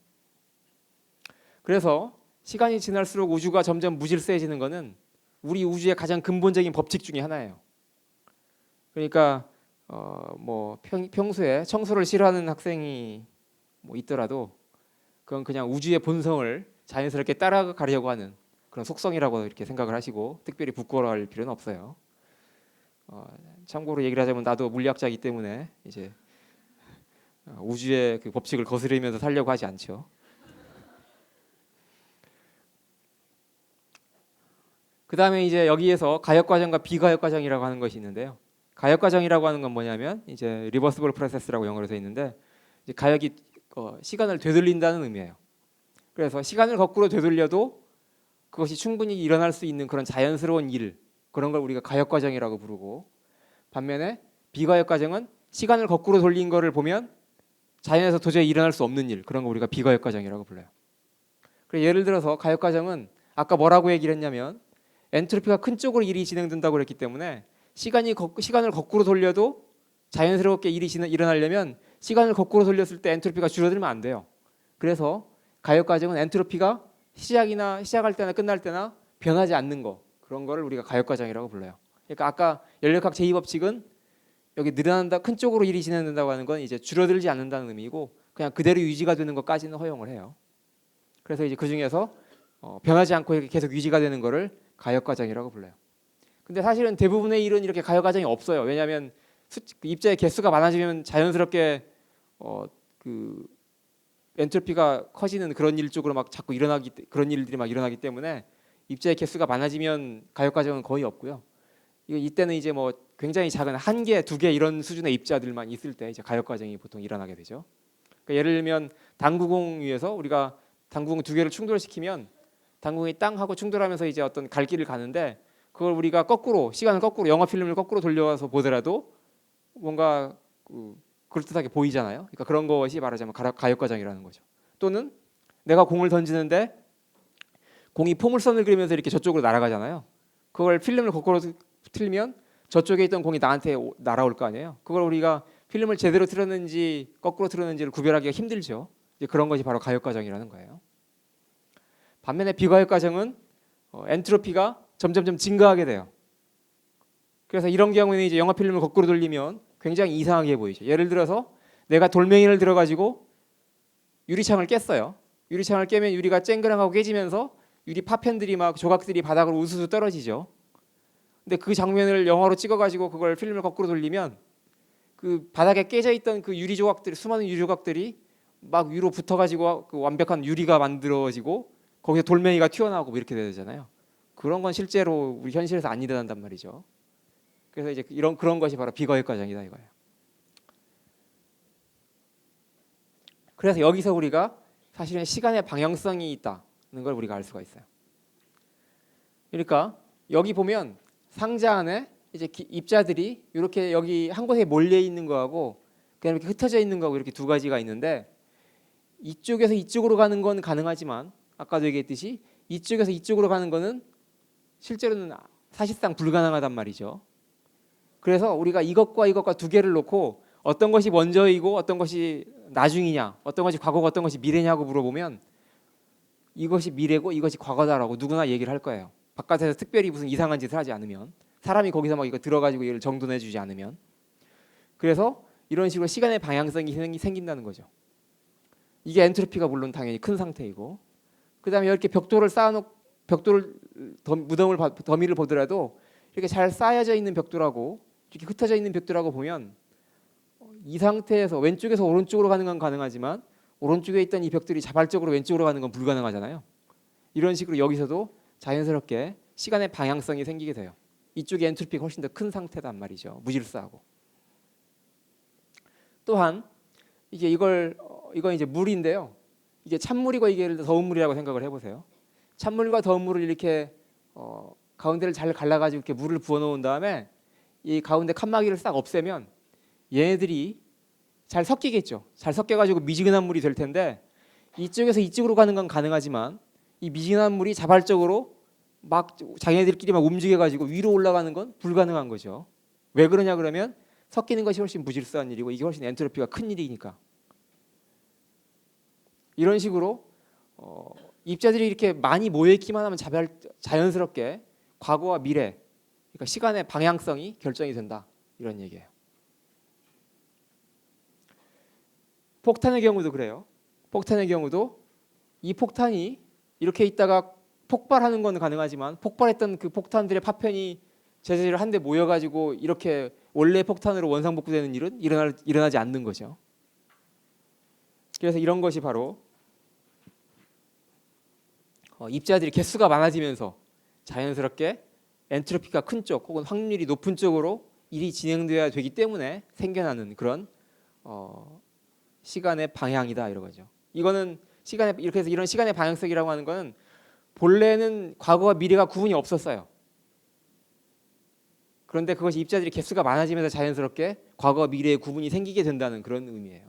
그래서 시간이 지날수록 우주가 점점 무질서해지는 거는 우리 우주의 가장 근본적인 법칙 중에 하나예요. 그러니까 뭐 평소에 청소를 싫어하는 학생이 뭐 있더라도 그건 그냥 우주의 본성을 자연스럽게 따라가려고 하는 그런 속성이라고 이렇게 생각을 하시고 특별히 부끄러워할 필요는 없어요. 참고로 얘기를 하자면 나도 물리학자이기 때문에 이제 우주의 그 법칙을 거스르면서 살려고 하지 않죠. 그 다음에 이제 여기에서 가역과정과 비가역과정이라고 하는 것이 있는데요. 가역과정이라고 하는 건 뭐냐면 이제 리버시블 프로세스라고 영어로 되어 있는데 이제 가역이 시간을 되돌린다는 의미예요. 그래서 시간을 거꾸로 되돌려도 그것이 충분히 일어날 수 있는 그런 자연스러운 일 그런 걸 우리가 가역과정이라고 부르고 반면에 비과역 과정은 시간을 거꾸로 돌린 거를 보면 자연에서 도저히 일어날 수 없는 일, 그런 거 우리가 비과역 과정이라고 불러요. 그래서 예를 들어서 과역 과정은 아까 뭐라고 얘기를 했냐면 엔트로피가 큰 쪽으로 일이 진행된다고 그랬기 때문에 시간을 거꾸로 돌려도 자연스럽게 일이 일어나려면 시간을 거꾸로 돌렸을 때 엔트로피가 줄어들면 안 돼요. 그래서 과역 과정은 엔트로피가 시작할 때나 끝날 때나 변하지 않는 거, 그런 거를 우리가 과역 과정이라고 불러요. 그러니까 아까 연력학 제2법칙은 여기 늘어난다, 큰 쪽으로 일이 진행된다고 하는 건 이제 줄어들지 않는다는 의미고 그냥 그대로 유지가 되는 것까지는 허용을 해요. 그래서 이제 그 중에서 변하지 않고 이렇게 계속 유지가 되는 거를 가역 과정이라고 불러요. 근데 사실은 대부분의 일은 이렇게 가역 과정이 없어요. 왜냐하면 입자의 개수가 많아지면 자연스럽게 그 엔트로피가 커지는 그런 일 쪽으로 막 자꾸 그런 일들이 막 일어나기 때문에 입자의 개수가 많아지면 가역 과정은 거의 없고요. 이때는 이제 뭐 굉장히 작은 1개, 2개 이런 수준의 입자들만 있을 때 이제 가역 과정이 보통 일어나게 되죠. 그러니까 예를 들면 당구공 위에서 우리가 당구공 2개를 충돌시키면 당구공이 땅 하고 충돌하면서 이제 어떤 갈 길을 가는데 그걸 우리가 시간을 거꾸로 영화 필름을 거꾸로 돌려서 보더라도 뭔가 그럴듯하게 보이잖아요. 그러니까 그런 것이 말하자면 가역 과정이라는 거죠. 또는 내가 공을 던지는데 공이 포물선을 그리면서 이렇게 저쪽으로 날아가잖아요. 그걸 필름을 거꾸로 틀면 저쪽에 있던 공이 나한테 날아올 거 아니에요. 그걸 우리가 필름을 제대로 틀었는지 거꾸로 틀었는지를 구별하기가 힘들죠. 이제 그런 것이 바로 가역 과정이라는 거예요. 반면에 비가역 과정은 엔트로피가 점점점 증가하게 돼요. 그래서 이런 경우에는 이제 영화 필름을 거꾸로 돌리면 굉장히 이상하게 보이죠. 예를 들어서 내가 돌멩이를 들어가지고 유리창을 깼어요. 유리창을 깨면 유리가 쨍그랑하고 깨지면서 유리 파편들이 막 조각들이 바닥으로 우수수 떨어지죠. 근데 그 장면을 영화로 찍어가지고 그걸 필름을 거꾸로 돌리면 그 바닥에 깨져 있던 그 유리 조각들이, 수많은 유리 조각들이 막 위로 붙어가지고 그 완벽한 유리가 만들어지고 거기서 돌멩이가 튀어나오고 뭐 이렇게 되잖아요. 그런 건 실제로 우리 현실에서 안 일어난단 말이죠. 그래서 이제 그런 것이 바로 비과역 과정이다 이거예요. 그래서 여기서 우리가 사실은 시간의 방향성이 있다는 걸 우리가 알 수가 있어요. 그러니까 여기 보면 상자 안에 이제 입자들이 이렇게 여기 한 곳에 몰려 있는 거하고 그냥 이렇게 흩어져 있는 거하고 이렇게 두 가지가 있는데 이쪽에서 이쪽으로 가는 건 가능하지만 아까도 얘기했듯이 이쪽에서 이쪽으로 가는 거는 실제로는 사실상 불가능하단 말이죠. 그래서 우리가 이것과 두 개를 놓고 어떤 것이 먼저이고 어떤 것이 나중이냐, 어떤 것이 과거고 어떤 것이 미래냐고 물어보면 이것이 미래고 이것이 과거다라고 누구나 얘기를 할 거예요. 바깥에서 특별히 무슨 이상한 짓을 하지 않으면, 사람이 거기서 막 이거 들어가지고 얘를 정돈해주지 않으면. 그래서 이런 식으로 시간의 방향성이 생긴다는 거죠. 이게 엔트로피가 물론 당연히 큰 상태이고, 그 다음에 이렇게 더미를 보더라도 이렇게 잘 쌓여져 있는 벽돌하고 이렇게 흩어져 있는 벽돌하고 보면 이 상태에서 왼쪽에서 오른쪽으로 가는 건 가능하지만 오른쪽에 있던 이 벽들이 자발적으로 왼쪽으로 가는 건 불가능하잖아요. 이런 식으로 여기서도 자연스럽게 시간의 방향성이 생기게 돼요. 이쪽에 엔트로피가 훨씬 더 큰 상태단 말이죠. 무질서하고. 또한 이건 이제 물인데요. 이게 찬물이고 이게 예를 들어 더운 물이라고 생각을 해보세요. 찬물과 더운 물을 이렇게 가운데를 잘 갈라가지고 이렇게 물을 부어놓은 다음에 이 가운데 칸막이를 싹 없애면 얘네들이 잘 섞이겠죠. 잘 섞여가지고 미지근한 물이 될 텐데 이쪽에서 이쪽으로 가는 건 가능하지만 이 미지근한 물이 자발적으로 막 자기네들끼리 막 움직여가지고 위로 올라가는 건 불가능한 거죠. 왜 그러냐 그러면 섞이는 것이 훨씬 무질서한 일이고 이게 훨씬 엔트로피가 큰 일이니까. 이런 식으로 입자들이 이렇게 많이 모여있기만 하면 자연스럽게 과거와 미래, 그러니까 시간의 방향성이 결정이 된다 이런 얘기예요. 폭탄의 경우도 그래요. 폭탄의 경우도 이 폭탄이 이렇게 있다가 폭발하는 건 가능하지만 폭발했던 그 폭탄들의 파편이 제자리로 한데 모여가지고 이렇게 원래 폭탄으로 원상복구되는 일은 일어나지 않는 거죠. 그래서 이런 것이 바로 입자들이 개수가 많아지면서 자연스럽게 엔트로피가 큰 쪽 혹은 확률이 높은 쪽으로 일이 진행돼야 되기 때문에 생겨나는 그런 시간의 방향이다 이러거죠. 이거는 이렇게 해서 이런 시간의 방향성이라고 하는 거는 본래는 과거와 미래가 구분이 없었어요. 그런데 그것이 입자들이 개수가 많아지면서 자연스럽게 과거 미래의 구분이 생기게 된다는 그런 의미예요.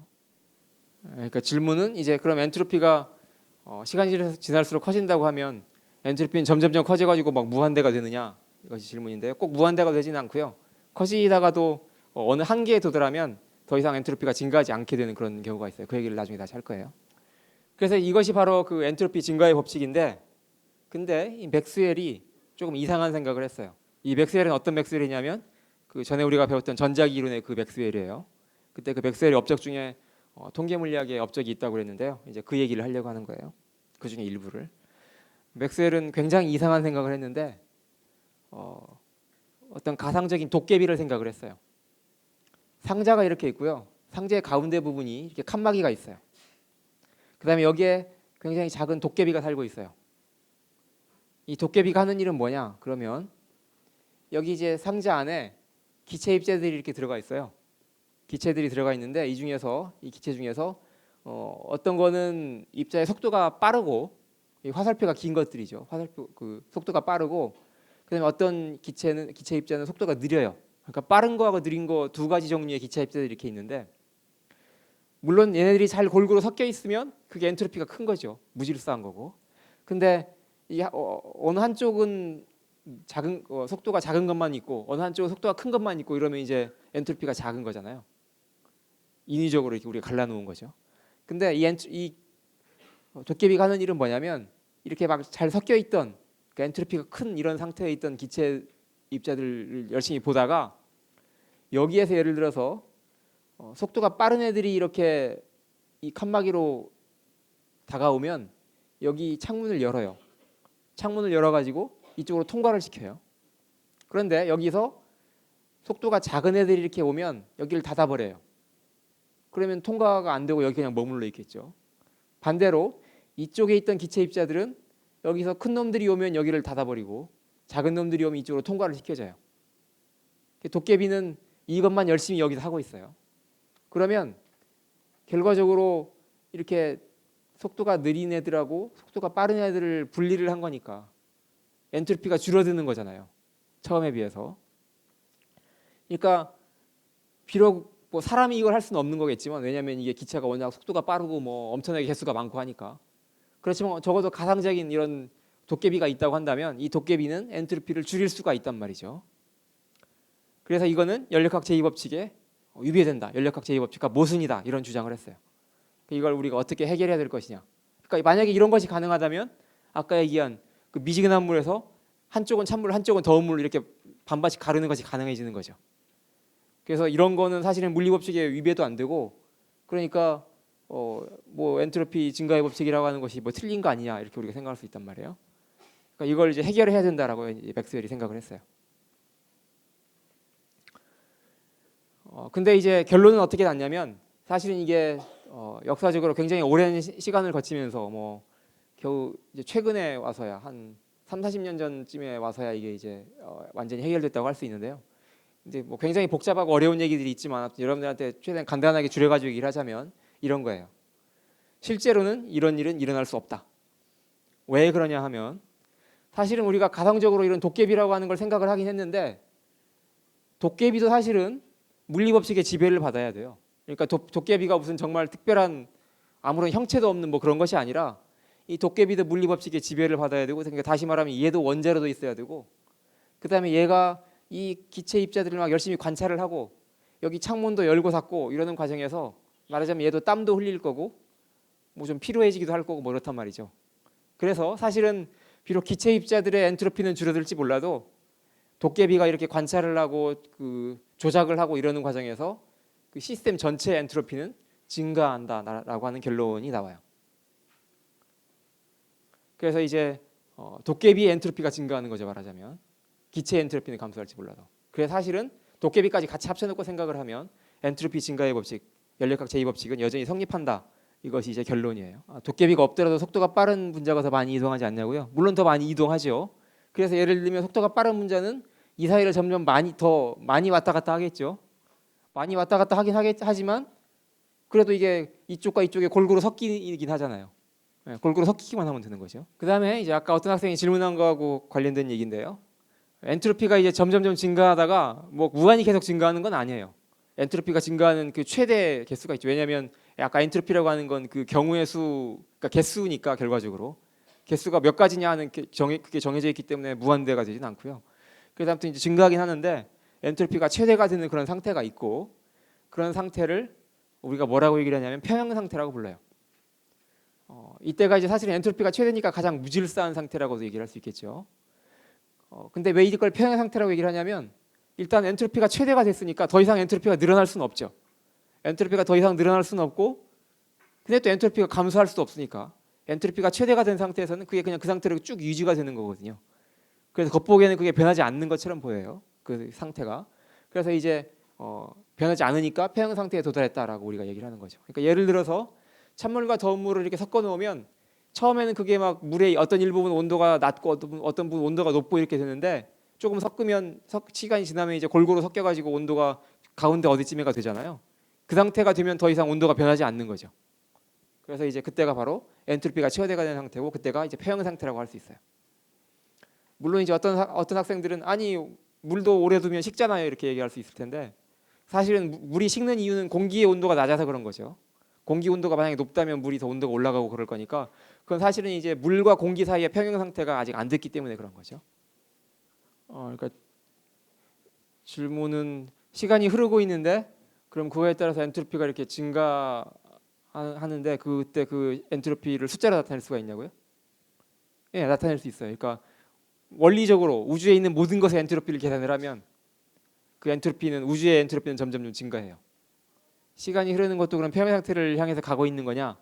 그러니까 질문은 이제 그럼 엔트로피가 시간이 지날수록 커진다고 하면 엔트로피는 점점점 커져가지고 막 무한대가 되느냐, 이것이 질문인데요. 꼭 무한대가 되지는 않고요. 커지다가도 어느 한계에 도달하면 더 이상 엔트로피가 증가하지 않게 되는 그런 경우가 있어요. 그 얘기를 나중에 다시 할 거예요. 그래서 이것이 바로 그 엔트로피 증가의 법칙인데, 근데 이 맥스웰이 조금 이상한 생각을 했어요. 이 맥스웰은 어떤 맥스웰이냐면 그 전에 우리가 배웠던 전자기 이론의 그 맥스웰이에요. 그때 그 맥스웰의 업적 중에 통계 물리학의 업적이 있다고 그랬는데요. 이제 그 얘기를 하려고 하는 거예요. 그 중에 일부를. 맥스웰은 굉장히 이상한 생각을 했는데 어떤 가상적인 도깨비를 생각을 했어요. 상자가 이렇게 있고요. 상자의 가운데 부분이 이렇게 칸막이가 있어요. 그다음에 여기에 굉장히 작은 도깨비가 살고 있어요. 이 도깨비가 하는 일은 뭐냐? 그러면 여기 이제 상자 안에 기체 입자들이 이렇게 들어가 있어요. 기체들이 들어가 있는데 이 기체 중에서 어떤 거는 입자의 속도가 빠르고 화살표가 긴 것들이죠. 화살표 그 속도가 빠르고 그다음에 어떤 기체 입자는 속도가 느려요. 그러니까 빠른 거하고 느린 거 두 가지 종류의 기체 입자들이 이렇게 있는데 물론 얘네들이 잘 골고루 섞여 있으면 그게 엔트로피가 큰 거죠. 무질서한 거고. 근데 어느 한쪽은 속도가 작은 것만 있고 어느 한쪽은 속도가 큰 것만 있고 이러면 이제 엔트로피가 작은 거잖아요. 인위적으로 이렇게 우리가 갈라놓은 거죠. 근데 이 도깨비가 하는 일은 뭐냐면 이렇게 막 잘 섞여 있던 그러니까 엔트로피가 큰 이런 상태에 있던 기체 입자들을 열심히 보다가 여기에서 예를 들어서 속도가 빠른 애들이 이렇게 이 칸막이로 다가오면 여기 창문을 열어요. 창문을 열어가지고 이쪽으로 통과를 시켜요. 그런데 여기서 속도가 작은 애들이 이렇게 오면 여기를 닫아버려요. 그러면 통과가 안 되고 여기 그냥 머물러 있겠죠. 반대로 이쪽에 있던 기체 입자들은 여기서 큰 놈들이 오면 여기를 닫아버리고 작은 놈들이 오면 이쪽으로 통과를 시켜줘요. 도깨비는 이것만 열심히 여기서 하고 있어요. 그러면 결과적으로 이렇게 속도가 느린 애들하고 속도가 빠른 애들을 분리를 한 거니까 엔트로피가 줄어드는 거잖아요. 처음에 비해서. 그러니까 비록 뭐 사람이 이걸 할 수는 없는 거겠지만 왜냐하면 이게 기체가 워낙 속도가 빠르고 뭐 엄청나게 개수가 많고 하니까 그렇지만 적어도 가상적인 이런 도깨비가 있다고 한다면 이 도깨비는 엔트로피를 줄일 수가 있단 말이죠. 그래서 이거는 연력학 제2법칙에 위배된다. 연력학 제2법칙과 모순이다. 이런 주장을 했어요. 이걸 우리가 어떻게 해결해야 될 것이냐. 그러니까 만약에 이런 것이 가능하다면 아까 얘기한 그 미지근한 물에서 한쪽은 찬물, 한쪽은 더운 물로 이렇게 반반씩 가르는 것이 가능해지는 거죠. 그래서 이런 거는 사실은 물리법칙에 위배도 안 되고 그러니까 뭐 엔트로피 증가의 법칙이라고 하는 것이 뭐 틀린 거 아니냐 이렇게 우리가 생각할 수 있단 말이에요. 그러니까 이걸 이제 해결해야 된다라고 맥스웰이 생각을 했어요. 근데 이제 결론은 어떻게 났냐면 사실은 이게 역사적으로 굉장히 오랜 시간을 거치면서 뭐 겨우 이제 최근에 와서야 한 30-40년 전쯤에 와서야 이게 이제 완전히 해결됐다고 할 수 있는데요. 이제 뭐 굉장히 복잡하고 어려운 얘기들이 있지만 여러분들한테 최대한 간단하게 줄여가지고 얘기를 하자면 이런 거예요. 실제로는 이런 일은 일어날 수 없다. 왜 그러냐 하면 사실은 우리가 가상적으로 이런 도깨비라고 하는 걸 생각을 하긴 했는데 도깨비도 사실은 물리법칙의 지배를 받아야 돼요. 그러니까 도깨비가 무슨 정말 특별한 아무런 형체도 없는 뭐 그런 것이 아니라 이 도깨비도 물리법칙의 지배를 받아야 되고 그러니까 다시 말하면 얘도 원자로도 있어야 되고 그다음에 얘가 이 기체 입자들을 막 열심히 관찰을 하고 여기 창문도 열고 닫고 이러는 과정에서 말하자면 얘도 땀도 흘릴 거고 뭐 좀 피로해지기도 할 거고 뭐 그렇단 말이죠. 그래서 사실은 비록 기체 입자들의 엔트로피는 줄어들지 몰라도 도깨비가 이렇게 관찰을 하고 그 조작을 하고 이러는 과정에서 그 시스템 전체의 엔트로피는 증가한다라고 하는 결론이 나와요. 그래서 이제 도깨비의 엔트로피가 증가하는 거죠. 말하자면 기체 엔트로피는 감소할지 몰라도. 그래서 사실은 도깨비까지 같이 합쳐놓고 생각을 하면 엔트로피 증가의 법칙, 연력학 제2법칙은 여전히 성립한다. 이것이 이제 결론이에요. 도깨비가 없더라도 속도가 빠른 분자가 더 많이 이동하지 않냐고요? 물론 더 많이 이동하죠. 그래서 예를 들면 속도가 빠른 분자는 이 사이를 점점 더 많이 왔다 갔다 하겠죠. 많이 왔다 갔다 하긴 하지만 그래도 이게 이쪽과 이쪽에 골고루 섞이긴 하잖아요. 골고루 섞이기만 하면 되는 거죠. 그 다음에 이제 아까 어떤 학생이 질문한 거하고 관련된 얘기인데요. 엔트로피가 이제 점점점 증가하다가 뭐 무한히 계속 증가하는 건 아니에요. 엔트로피가 증가하는 그 최대 개수가 있죠. 왜냐하면 아까 엔트로피라고 하는 건 그 경우의 수, 그러니까 개수니까 결과적으로 개수가 몇 가지냐 하는 그게 정해져 있기 때문에 무한대가 되진 않고요. 그래서 아무튼 이제 증가하긴 하는데 엔트로피가 최대가 되는 그런 상태가 있고 그런 상태를 우리가 뭐라고 얘기를 하냐면 평형 상태라고 불러요. 이때가 이제 사실 엔트로피가 최대니까 가장 무질서한 상태라고도 얘기를 할 수 있겠죠. 근데 왜 이걸 평형 상태라고 얘기를 하냐면 일단 엔트로피가 최대가 됐으니까 더 이상 엔트로피가 늘어날 수는 없죠. 엔트로피가 더 이상 늘어날 수는 없고 근데 또 엔트로피가 감소할 수도 없으니까 엔트로피가 최대가 된 상태에서는 그게 그냥 그 상태로 쭉 유지가 되는 거거든요. 그래서 겉보기에는 그게 변하지 않는 것처럼 보여요. 그 상태가. 그래서 이제 변하지 않으니까 평형 상태에 도달했다라고 우리가 얘기를 하는 거죠. 그러니까 예를 들어서 찬물과 더운 물을 이렇게 섞어 놓으면 처음에는 그게 막 물의 어떤 일부분 온도가 낮고 어떤 부분 온도가 높고 이렇게 되는데 조금 섞으면 시간이 지나면 이제 골고루 섞여가지고 온도가 가운데 어디쯤에가 되잖아요. 그 상태가 되면 더 이상 온도가 변하지 않는 거죠. 그래서 이제 그때가 바로 엔트로피가 최대가 된 상태고 그때가 이제 폐형 상태라고 할 수 있어요. 물론 이제 어떤 학생들은 아니 물도 오래 두면 식잖아요 이렇게 얘기할 수 있을 텐데 사실은 물이 식는 이유는 공기의 온도가 낮아서 그런 거죠. 공기 온도가 만약에 높다면 물이 더 온도가 올라가고 그럴 거니까 그건 사실은 이제 물과 공기 사이의 평형 상태가 아직 안 됐기 때문에 그런 거죠. 그러니까 질문은 시간이 흐르고 있는데 그럼 그거에 따라서 엔트로피가 이렇게 증가하는데 그때 그 엔트로피를 숫자로 나타낼 수가 있냐고요? 예, 나타낼 수 있어요. 그러니까 원리적으로 우주에 있는 모든 것의 엔트로피를 계산을 하면 그 엔트로피는 우주의 엔트로피는 점점 증가해요. 시간이 흐르는 것도 그럼 평형 상태를 향해서 가고 있는 거냐?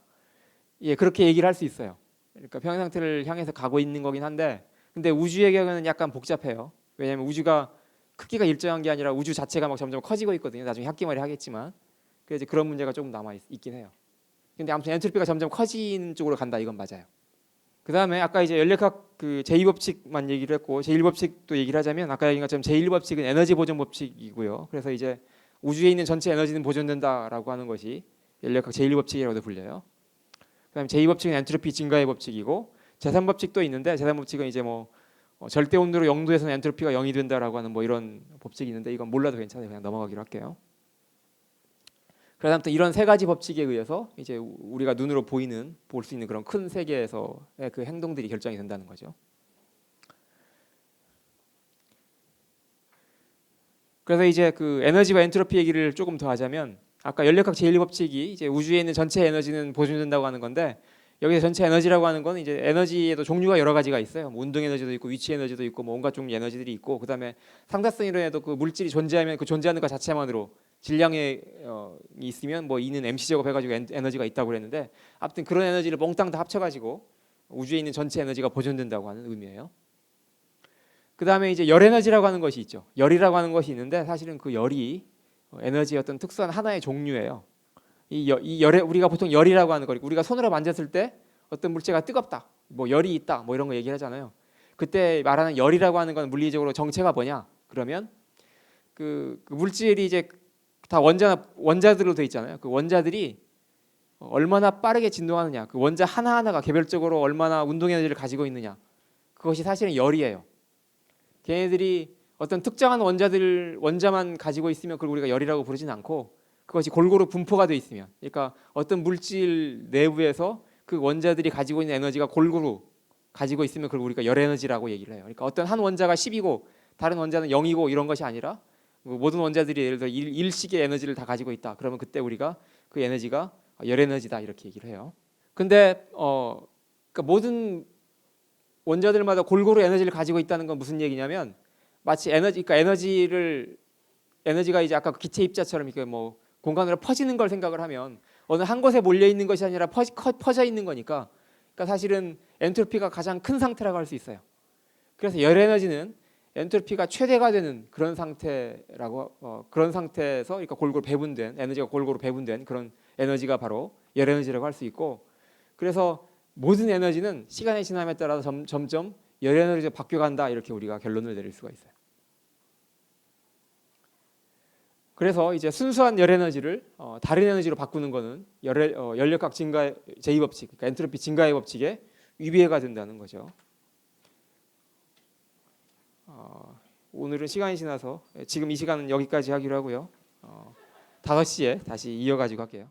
예, 그렇게 얘기를 할 수 있어요. 그러니까 평형 상태를 향해서 가고 있는 거긴 한데 근데 우주의 경우는 약간 복잡해요. 왜냐하면 우주가 크기가 일정한 게 아니라 우주 자체가 막 점점 커지고 있거든요. 나중에 학기말이 하겠지만 그래서 그런 문제가 조금 남아 있긴 해요. 근데 아무튼 엔트로피가 점점 커지는 쪽으로 간다 이건 맞아요. 그 다음에 아까 이제 연력학 그 제2법칙만 얘기를 했고 제1법칙도 얘기를 하자면 아까 얘기한 것처럼 제1법칙은 에너지 보존 법칙이고요. 그래서 이제 우주에 있는 전체 에너지는 보존된다라고 하는 것이 연력학 제1법칙이라고도 불려요. 그다음에 제2법칙은 엔트로피 증가의 법칙이고 제3법칙도 있는데 제3법칙은 이제 뭐 절대 온도로 0도에서는 엔트로피가 0이 된다라고 하는 뭐 이런 법칙이 있는데 이건 몰라도 괜찮아요. 그냥 넘어가기로 할게요. 그래서 아무튼 이런 세 가지 법칙에 의해서 이제 우리가 눈으로 볼 수 있는 그런 큰 세계에서의 그 행동들이 결정이 된다는 거죠. 그래서 이제 그 에너지와 엔트로피 얘기를 조금 더 하자면 아까 연력학 제1법칙이 이제 우주에 있는 전체 에너지는 보존된다고 하는 건데 여기서 전체 에너지라고 하는 건 이제 에너지에도 종류가 여러 가지가 있어요. 뭐 운동 에너지도 있고 위치 에너지도 있고 뭐 온갖 종류 에너지들이 있고 그다음에 상대성 이론에도 그 물질이 존재하면 그 존재하는 것 자체만으로 질량이 있으면 뭐 E는 MC 제곱 해가지고 에너지가 있다고 그랬는데 아무튼 그런 에너지를 몽땅 다 합쳐가지고 우주에 있는 전체 에너지가 보존된다고 하는 의미예요. 그 다음에 이제 열 에너지라고 하는 것이 있죠. 열이라고 하는 것이 있는데 사실은 그 열이 에너지의 어떤 특수한 하나의 종류예요. 이 열에 우리가 보통 열이라고 하는 거 우리가 손으로 만졌을 때 어떤 물체가 뜨겁다, 뭐 열이 있다, 뭐 이런 거 얘기를 하잖아요. 그때 말하는 열이라고 하는 건 물리적으로 정체가 뭐냐? 그러면 그 물질이 이제 다 원자들로 돼 있잖아요. 그 원자들이 얼마나 빠르게 진동하느냐, 그 원자 하나하나가 개별적으로 얼마나 운동 에너지를 가지고 있느냐, 그것이 사실은 열이에요. 걔네들이 어떤 특정한 원자만 가지고 있으면 그걸 우리가 열이라고 부르진 않고 그것이 골고루 분포가 돼 있으면, 그러니까 어떤 물질 내부에서 그 원자들이 가지고 있는 에너지가 골고루 가지고 있으면 그걸 우리가 열 에너지라고 얘기를 해요. 그러니까 어떤 한 원자가 10이고 다른 원자는 0이고 이런 것이 아니라 모든 원자들이 예를 들어 일식의 에너지를 다 가지고 있다. 그러면 그때 우리가 그 에너지가 열 에너지다 이렇게 얘기를 해요. 근데 그러니까 모든 원자들마다 골고루 에너지를 가지고 있다는 건 무슨 얘기냐면 마치 그러니까 에너지가 이제 아까 그 기체 입자처럼 이렇게 뭐 공간으로 퍼지는 걸 생각을 하면 어느 한 곳에 몰려 있는 것이 아니라 퍼져 있는 거니까, 그러니까 사실은 엔트로피가 가장 큰 상태라고 할 수 있어요. 그래서 열 에너지는 엔트로피가 최대가 되는 그런 상태라고 그런 상태에서 그러니까 에너지가 골고루 배분된 그런 에너지가 바로 열 에너지라고 할 수 있고, 그래서 모든 에너지는 시간의 지남에 따라서 점점 열 에너지가 바뀌어간다 이렇게 우리가 결론을 내릴 수가 있어요. 그래서 이제 순수한 열 에너지를 다른 에너지로 바꾸는 거는 연력학 증가 제2법칙, 그러니까 엔트로피 증가의 법칙에 위배가 된다는 거죠. 오늘은 시간이 지나서 지금 이 시간은 여기까지 하기로 하고요. 5시에 다시 이어가지고 할게요.